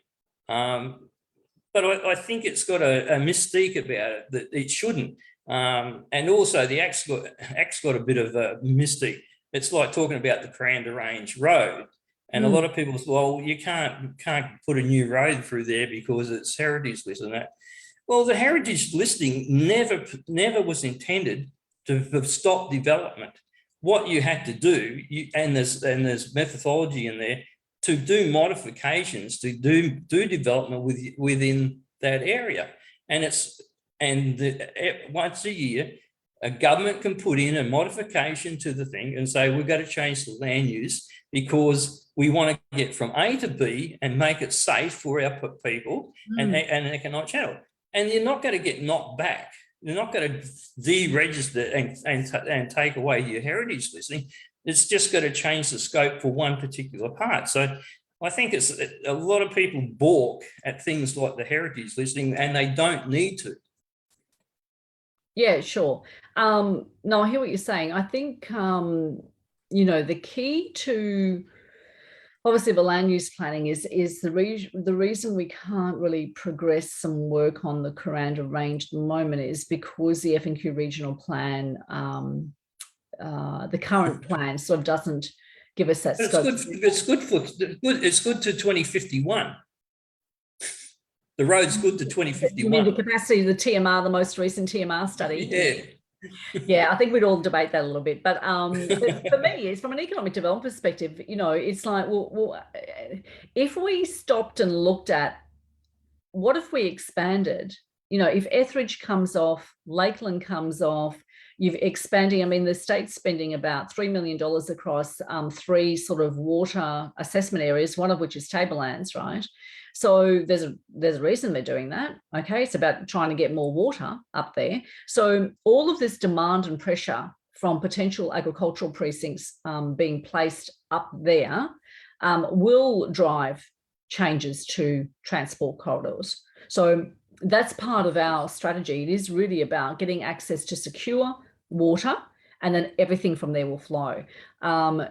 But I think it's got a mystique about it that it shouldn't. And also the act's got a bit of a mystique. It's like talking about the Kuranda Range Road. And a lot of people say, well, you can't put a new road through there because it's heritage list and that. Well, the heritage listing never was intended to stop development. What you had to do, and there's methodology in there, to do modifications, to do development within that area. And once a year, a government can put in a modification to the thing and say, we've got to change the land use because we want to get from A to B and make it safe for our people and an economic channel. And you're not going to get knocked back. You're not going to deregister and take away your heritage listing. It's just got to change the scope for one particular part. So I think it's a lot of people balk at things like the heritage listing, and they don't need to. Yeah, sure. No, I hear what you're saying. I think, the key to obviously the land use planning is the reason we can't really progress some work on the Kuranda Range at the moment is because the FNQ regional plan, the current plan sort of doesn't give us that scope. It's good to 2051. The road's good to 2051. You mean the capacity of the TMR, the most recent TMR study? Yeah. Yeah, I think we'd all debate that a little bit. But for me, it's from an economic development perspective, it's like, well, if we stopped and looked at what if we expanded, if Etheridge comes off, Lakeland comes off, you're expanding, I mean, the state's spending about $3 million across 3 sort of water assessment areas, one of which is tablelands, right? So there's a reason they're doing that. Okay, it's about trying to get more water up there. So all of this demand and pressure from potential agricultural precincts being placed up there will drive changes to transport corridors. So that's part of our strategy. It is really about getting access to secure water, and then everything from there will flow.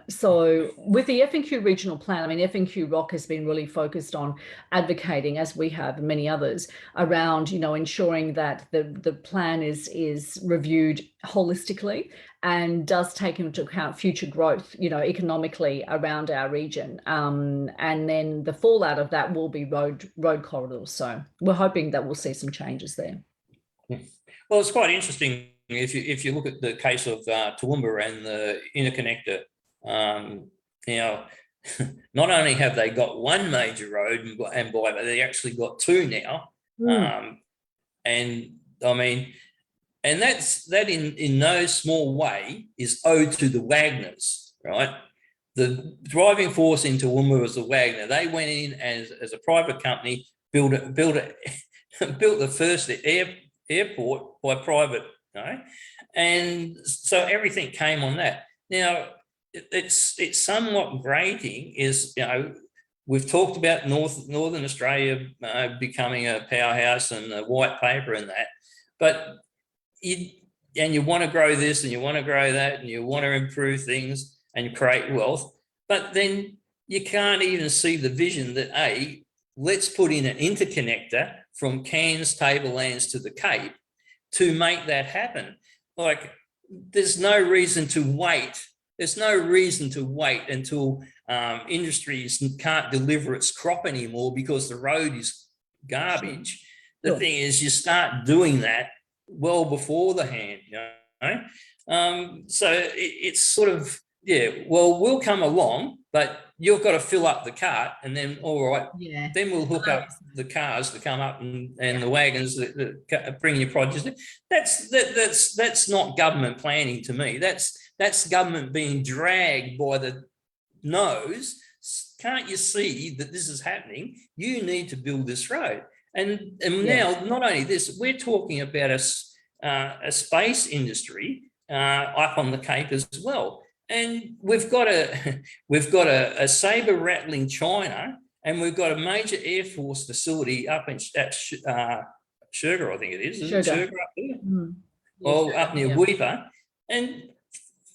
So with the FNQ regional plan, I mean, FNQ ROC has been really focused on advocating, as we have and many others, around, ensuring that the plan is reviewed holistically and does take into account future growth, economically around our region. And then the fallout of that will be road corridors. So we're hoping that we'll see some changes there. Well, it's quite interesting. If you look at the case of Toowoomba and the interconnector, not only have they got one major road but they actually got 2 now. And I mean, and that in no small way is owed to the Wagners, right? the driving force into Woomera was the Wagner. They went in as a private company, built the first airport by private, and so everything came on that. Now, it's somewhat grating. We've talked about Northern Australia becoming a powerhouse and the white paper and that, but you want to grow this and you want to grow that and you want to improve things and create wealth, but then you can't even see the vision that let's put in an interconnector from Cairns Tablelands to the Cape to make that happen. Like, there's no reason to wait. There's no reason to wait until industries can't deliver its crop anymore because the road is garbage. The thing is, you start doing that well before the hand, so it's sort of, we'll come along, but you've got to fill up the cart, and then then we'll hook up the cars to come up and the wagons that bring your produce. That's not government planning to me. That's government being dragged by the nose. Can't you see that this is happening? You need to build this road. And now, not only this, we're talking about a space industry up on the Cape as well. And we've got a saber rattling China, and we've got a major Air Force facility up at Sugar, I think it is. Isn't it Sugar up there? Well, up near Weipa. And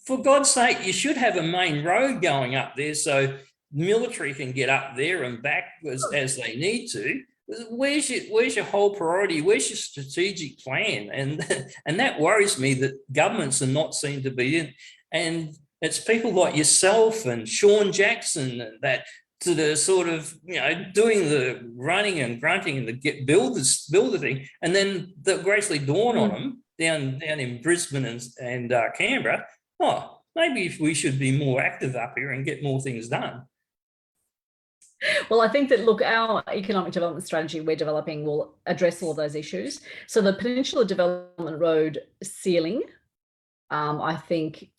for God's sake, you should have a main road going up there so military can get up there and back as they need to. Where's your whole priority? Where's your strategic plan? And that worries me, that governments are not seen to be in. And it's people like yourself and Sean Jackson and that are sort of, doing the running and grunting and build the thing, and then that gradually dawn on them down in Brisbane and Canberra. Oh, maybe we should be more active up here and get more things done. Well, I think that, look, our economic development strategy we're developing will address all those issues. So the Peninsula Development Road ceiling, I think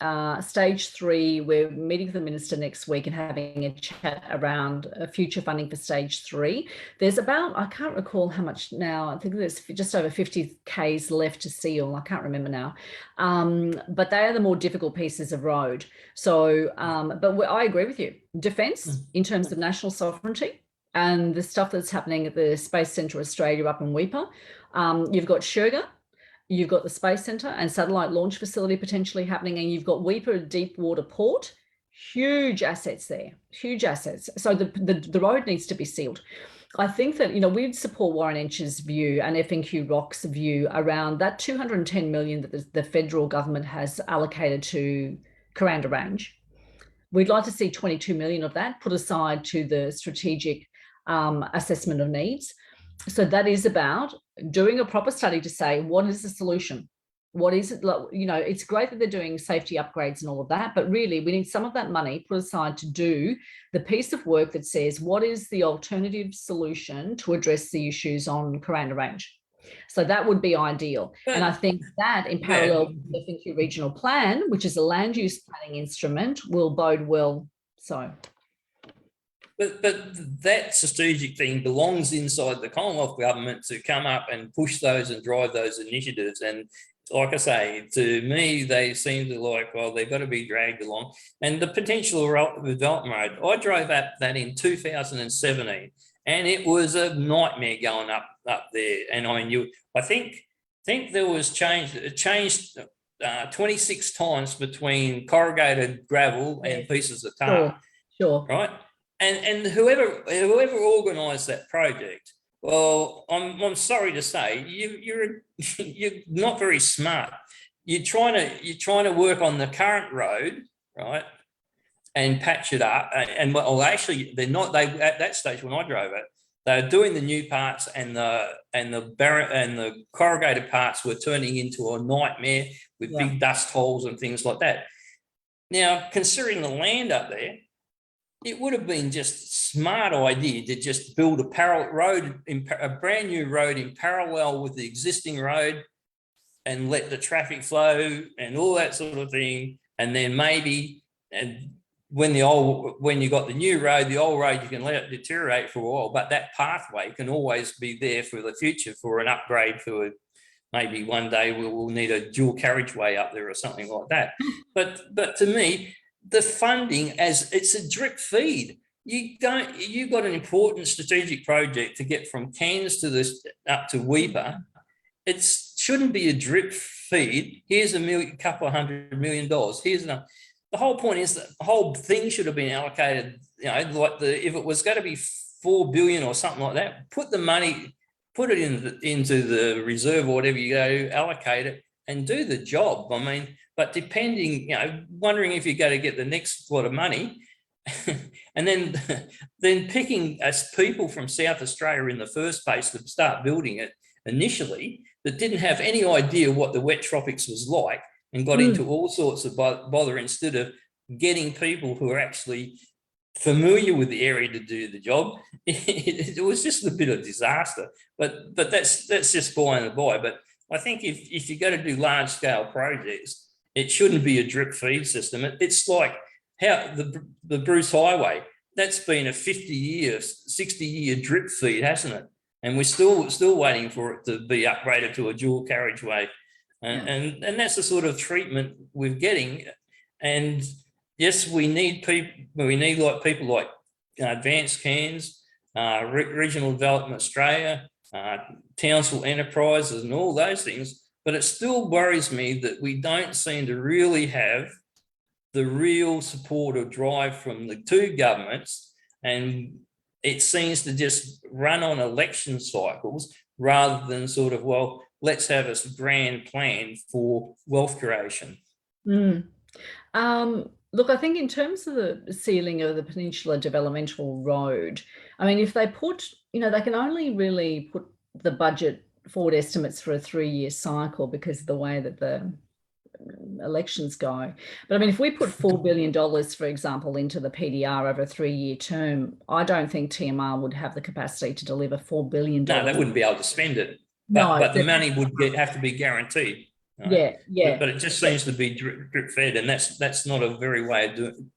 stage 3, we're meeting with the minister next week and having a chat around future funding for stage 3. There's about, I can't recall how much now, I think there's just over 50 Ks left to seal. I can't remember now. But they are the more difficult pieces of road. So, but I agree with you. Defence in terms of national sovereignty and the stuff that's happening at the Space Centre Australia up in Weipa. You've got Sugar. You've got the Space Centre and satellite launch facility potentially happening, and you've got Weipa deep water port. Huge assets there, huge assets. So the road needs to be sealed. I think that, we'd support Warren Entsch's view and FNQ Rock's view around that 210 million that the federal government has allocated to Kuranda Range. We'd like to see 22 million of that put aside to the strategic assessment of needs. So that is about doing a proper study to say, what is the solution? What is it? It's great that they're doing safety upgrades and all of that, but really we need some of that money put aside to do the piece of work that says, what is the alternative solution to address the issues on Kuranda Range? So that would be ideal. And I think that in parallel with the FNQ regional plan, which is a land use planning instrument, will bode well. So. But that strategic thing belongs inside the Commonwealth government to come up and push those and drive those initiatives. And like I say, to me, they seem to they've got to be dragged along. And the potential development road, I drove up that in 2017, and it was a nightmare going up there. And I think there was it changed 26 times between corrugated gravel and pieces of tar. Sure. Right. And whoever organised that project, well, I'm sorry to say, you're not very smart. You're trying to work on the current road, right, and patch it up. And well, actually, they're not. They at that stage when I drove it, they were doing the new parts, and the corrugated parts were turning into a nightmare with big dust holes and things like that. Now, considering the land up there, it would have been just a smart idea to just build a parallel road, a brand new road in parallel with the existing road, and let the traffic flow and all that sort of thing. And then maybe when you got the new road, the old road, you can let it deteriorate for a while, but that pathway can always be there for the future for an upgrade for maybe one day we'll need a dual carriageway up there or something like that. But to me, the funding, as it's a drip feed. You've got an important strategic project to get from Cairns to this up to Weeper. It shouldn't be a drip feed. Here's couple of $100 million. The whole point is that the whole thing should have been allocated, like if it was going to be 4 billion or something like that, put the money, put it into the reserve or whatever you go, allocate it and do the job. I mean, but depending, wondering if you're going to get the next lot of money and then picking as people from South Australia in the first place to start building it initially that didn't have any idea what the wet tropics was like and got into all sorts of bother instead of getting people who are actually familiar with the area to do the job. It was just a bit of disaster, but that's just by and by. But I think if you're going to do large scale projects, it shouldn't be a drip feed system. It's like how the Bruce Highway, that's been a 50-year, 60-year drip feed, hasn't it? And we're still waiting for it to be upgraded to a dual carriageway. And that's the sort of treatment we're getting. And yes, we need people like Advanced Cairns, Regional Development Australia, Townsville Enterprises and all those things. But it still worries me that we don't seem to really have the real support or drive from the two governments, and it seems to just run on election cycles rather than sort of, well, let's have a grand plan for wealth creation. Look, I think in terms of the sealing of the Peninsula Developmental Road, I mean, if they put, they can only really put the budget forward estimates for a 3-year cycle because of the way that the elections go. But I mean, if we put $4 billion, for example, into the PDR over a 3-year term, I don't think TMR would have the capacity to deliver $4 billion. No, they wouldn't be able to spend it. But the money would have to be guaranteed. Right? Yeah. But it just seems to be drip fed, and that's not a very good way of doing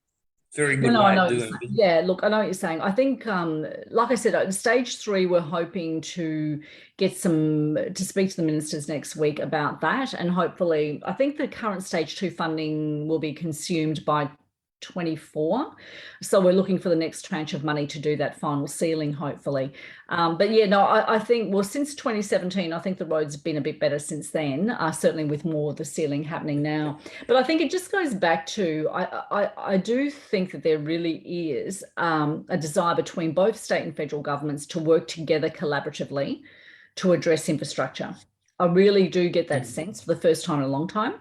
it. Yeah, look, I know what you're saying. I think, like I said, at stage 3, we're hoping to get to speak to the ministers next week about that. And hopefully, I think the current stage 2 funding will be consumed by 24. So we're looking for the next tranche of money to do that final sealing, hopefully. But yeah, no, I think, well, since 2017, I think the road's been a bit better since then, certainly with more of the sealing happening now. But I think it just goes back to, I do think that there really is a desire between both state and federal governments to work together collaboratively to address infrastructure. I really do get that sense for the first time in a long time.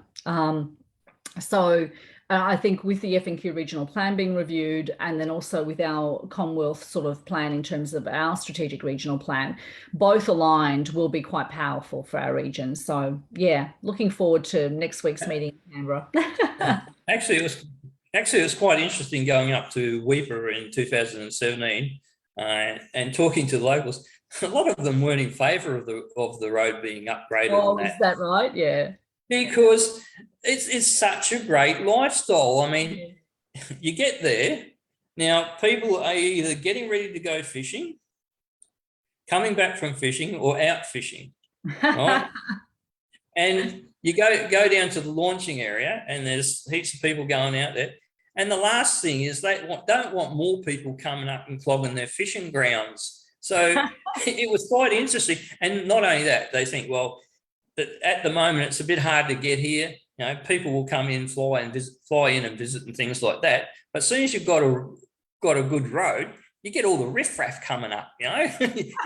I think with the FNQ regional plan being reviewed, and then also with our Commonwealth sort of plan in terms of our strategic regional plan, both aligned will be quite powerful for our region. So yeah, looking forward to next week's meeting in Canberra. Actually, it was quite interesting going up to Weeper in 2017 and talking to the locals. A lot of them weren't in favour of the road being upgraded. Oh, is that right? Yeah. Because it's such a great lifestyle. I mean, you get there, now people are either getting ready to go fishing, coming back from fishing, or out fishing, right? And you go down to the launching area and there's heaps of people going out there. And the last thing is they don't want more people coming up and clogging their fishing grounds. So it was quite interesting. And not only that, they think, well, at the moment it's a bit hard to get here. People will come in, fly in and visit and things like that. But as soon as you've got a good road, you get all the riffraff coming up. You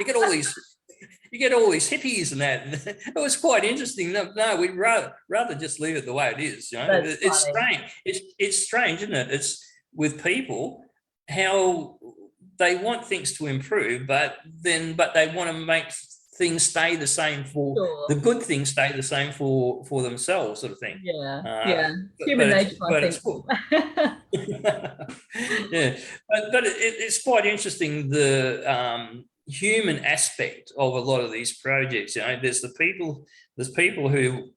get all these hippies and that. It was quite interesting. No, we'd rather just leave it the way it is. It's strange. It's strange, isn't it? It's with people how they want things to improve, but they want to make things stay the same the good things stay the same for themselves, sort of thing. Human nature, I think. Yeah, but it's quite interesting, the human aspect of a lot of these projects. There's people who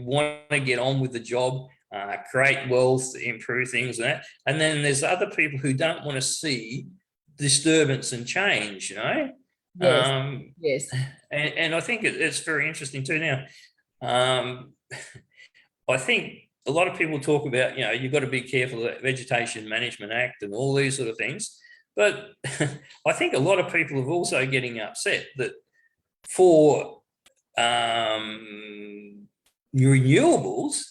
want to get on with the job. create wealth, improve things and that. And then there's other people who don't want to see disturbance and change, you know. Yes. Yes. And I think it's very interesting too. Now, I think a lot of people talk about, you know, you've got to be careful of the Vegetation Management Act and all these sort of things. But I think a lot of people are also getting upset that for renewables,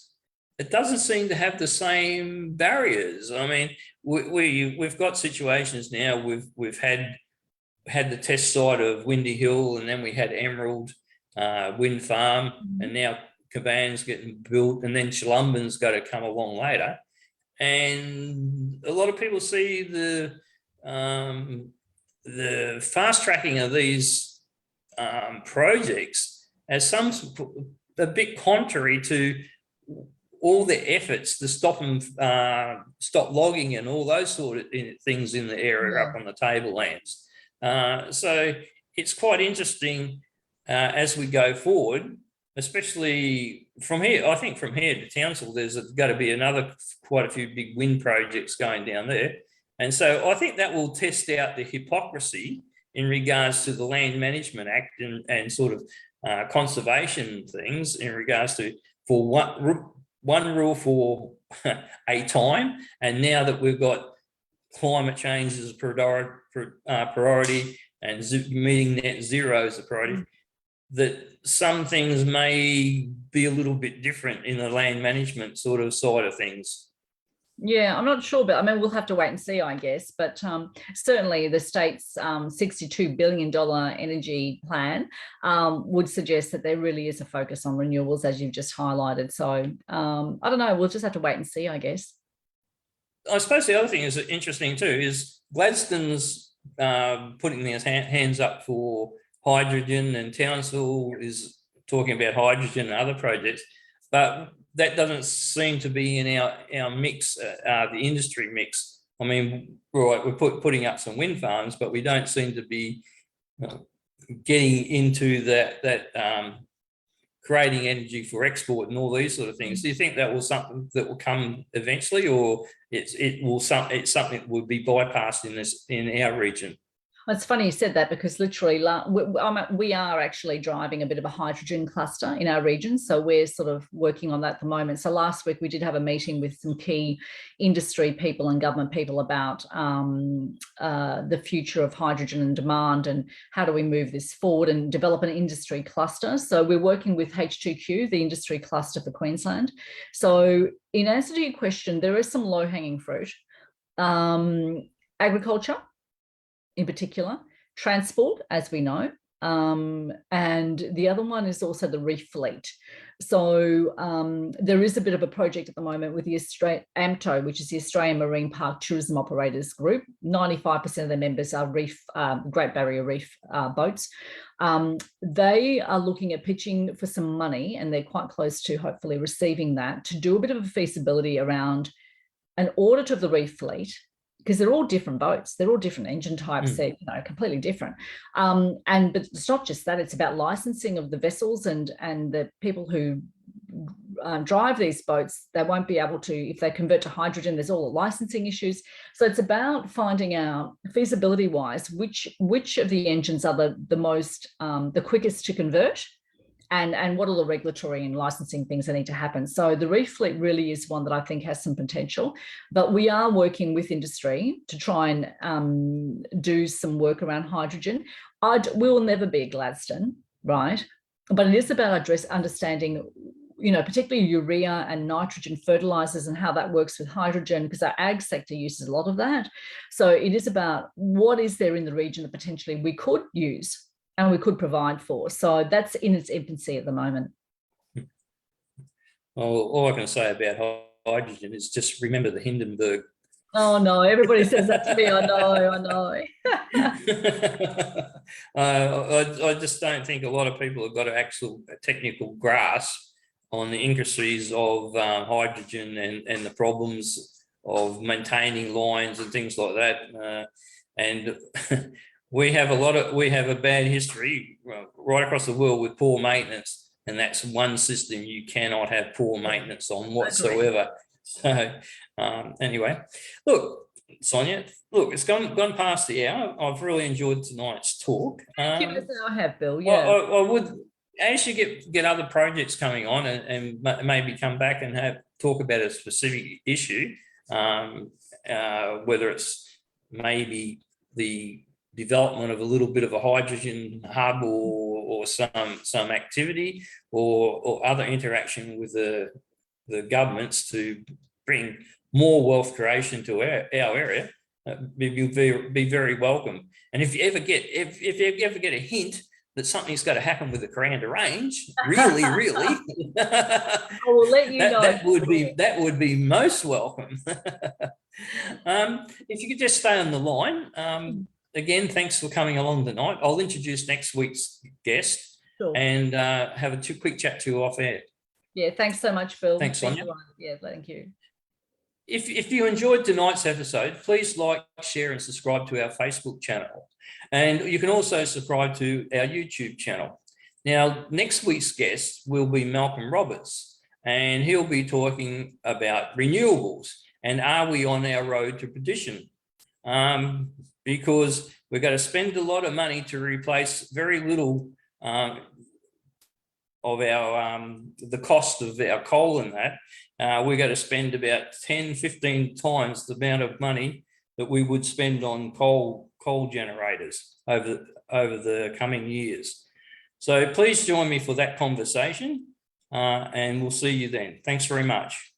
it doesn't seem to have the same barriers. I mean, we've got situations now. We've had the test site of Windy Hill, and then we had Emerald wind farm, and now Caban's getting built, and then Chilumban's got to come along later. And a lot of people see the fast tracking of these projects as a bit contrary to all the efforts to stop logging and all those sort of things in the area up on the tablelands. So it's quite interesting as we go forward, especially from here. I think from here to Townsville, there's got to be quite a few big wind projects going down there. And so I think that will test out the hypocrisy in regards to the Land Management Act and sort of conservation things in regards to for one rule for a time. And now that we've got climate change as a priority and meeting net zero as a priority, that some things may be a little bit different in the land management sort of side of things. Yeah, I'm not sure, but I mean, we'll have to wait and see, I guess. But certainly the state's $62 billion energy plan would suggest that there really is a focus on renewables, as you've just highlighted. So I don't know, we'll just have to wait and see, I guess. I suppose the other thing is interesting too is Gladstone's putting their hands up for hydrogen, and Townsville is talking about hydrogen and other projects, but that doesn't seem to be in our mix, the industry mix. I mean, right, we're putting up some wind farms, but we don't seem to be getting into that creating energy for export and all these sort of things. Do you think that will something that will come eventually, or it's something that will be bypassed in our region? It's funny you said that, because literally we are actually driving a bit of a hydrogen cluster in our region. So we're sort of working on that at the moment. So last week we did have a meeting with some key industry people and government people about the future of hydrogen and demand and how do we move this forward and develop an industry cluster. So we're working with H2Q, the industry cluster for Queensland. So in answer to your question, there is some low-hanging fruit. Agriculture, in particular, transport, as we know, and the other one is also the reef fleet. So there is a bit of a project at the moment with the AMTO, which is the Australian Marine Park Tourism Operators Group. 95% of their members are Great Barrier Reef boats. They are looking at pitching for some money, and they're quite close to hopefully receiving that, to do a bit of a feasibility around an audit of the reef fleet, because they're all different boats, they're all different engine types, they're completely different. But it's not just that, it's about licensing of the vessels and the people who drive these boats. They won't be able to, if they convert to hydrogen, there's all the licensing issues. So it's about finding out feasibility wise, which of the engines are the most, the quickest to convert, and what are the regulatory and licensing things that need to happen. So the reef fleet really is one that I think has some potential, but we are working with industry to try and do some work around hydrogen. We will never be Gladstone, right? But it is about understanding, particularly urea and nitrogen fertilizers and how that works with hydrogen, because our ag sector uses a lot of that. So it is about what is there in the region that potentially we could use and we could provide for. So that's in its infancy at the moment. Well, all I can say about hydrogen is just remember the Hindenburg. Oh no, everybody says that to me. I know. I just don't think a lot of people have got an actual technical grasp on the intricacies of hydrogen and the problems of maintaining lines and things like that. And we have a bad history right across the world with poor maintenance and that's one system you cannot have poor maintenance on whatsoever. So anyway, look, Sonja, look, it's gone past the hour. I've really enjoyed tonight's talk. Thank you, I have, Bill. Yeah. I would, as you get other projects coming on and maybe come back and talk about a specific issue, whether it's maybe the development of a little bit of a hydrogen hub or some activity or other interaction with the governments to bring more wealth creation to our area, be very welcome. And if you ever get a hint that something's got to happen with the Kuranda Range, really, I will let you know. That would be most welcome. If you could just stay on the line. Again, thanks for coming along tonight. I'll introduce next week's guest. Sure. And have a quick chat to you off air. Yeah, thanks so much, Bill. Thanks, Sonja. Yeah, thank you. If you enjoyed tonight's episode, please like, share, and subscribe to our Facebook channel. And you can also subscribe to our YouTube channel. Now, next week's guest will be Malcolm Roberts, and he'll be talking about renewables and are we on our road to perdition? Because we're going to spend a lot of money to replace very little of our the cost of our coal and that. We're going to spend about 10, 15 times the amount of money that we would spend on coal generators over the coming years. So please join me for that conversation, and we'll see you then. Thanks very much.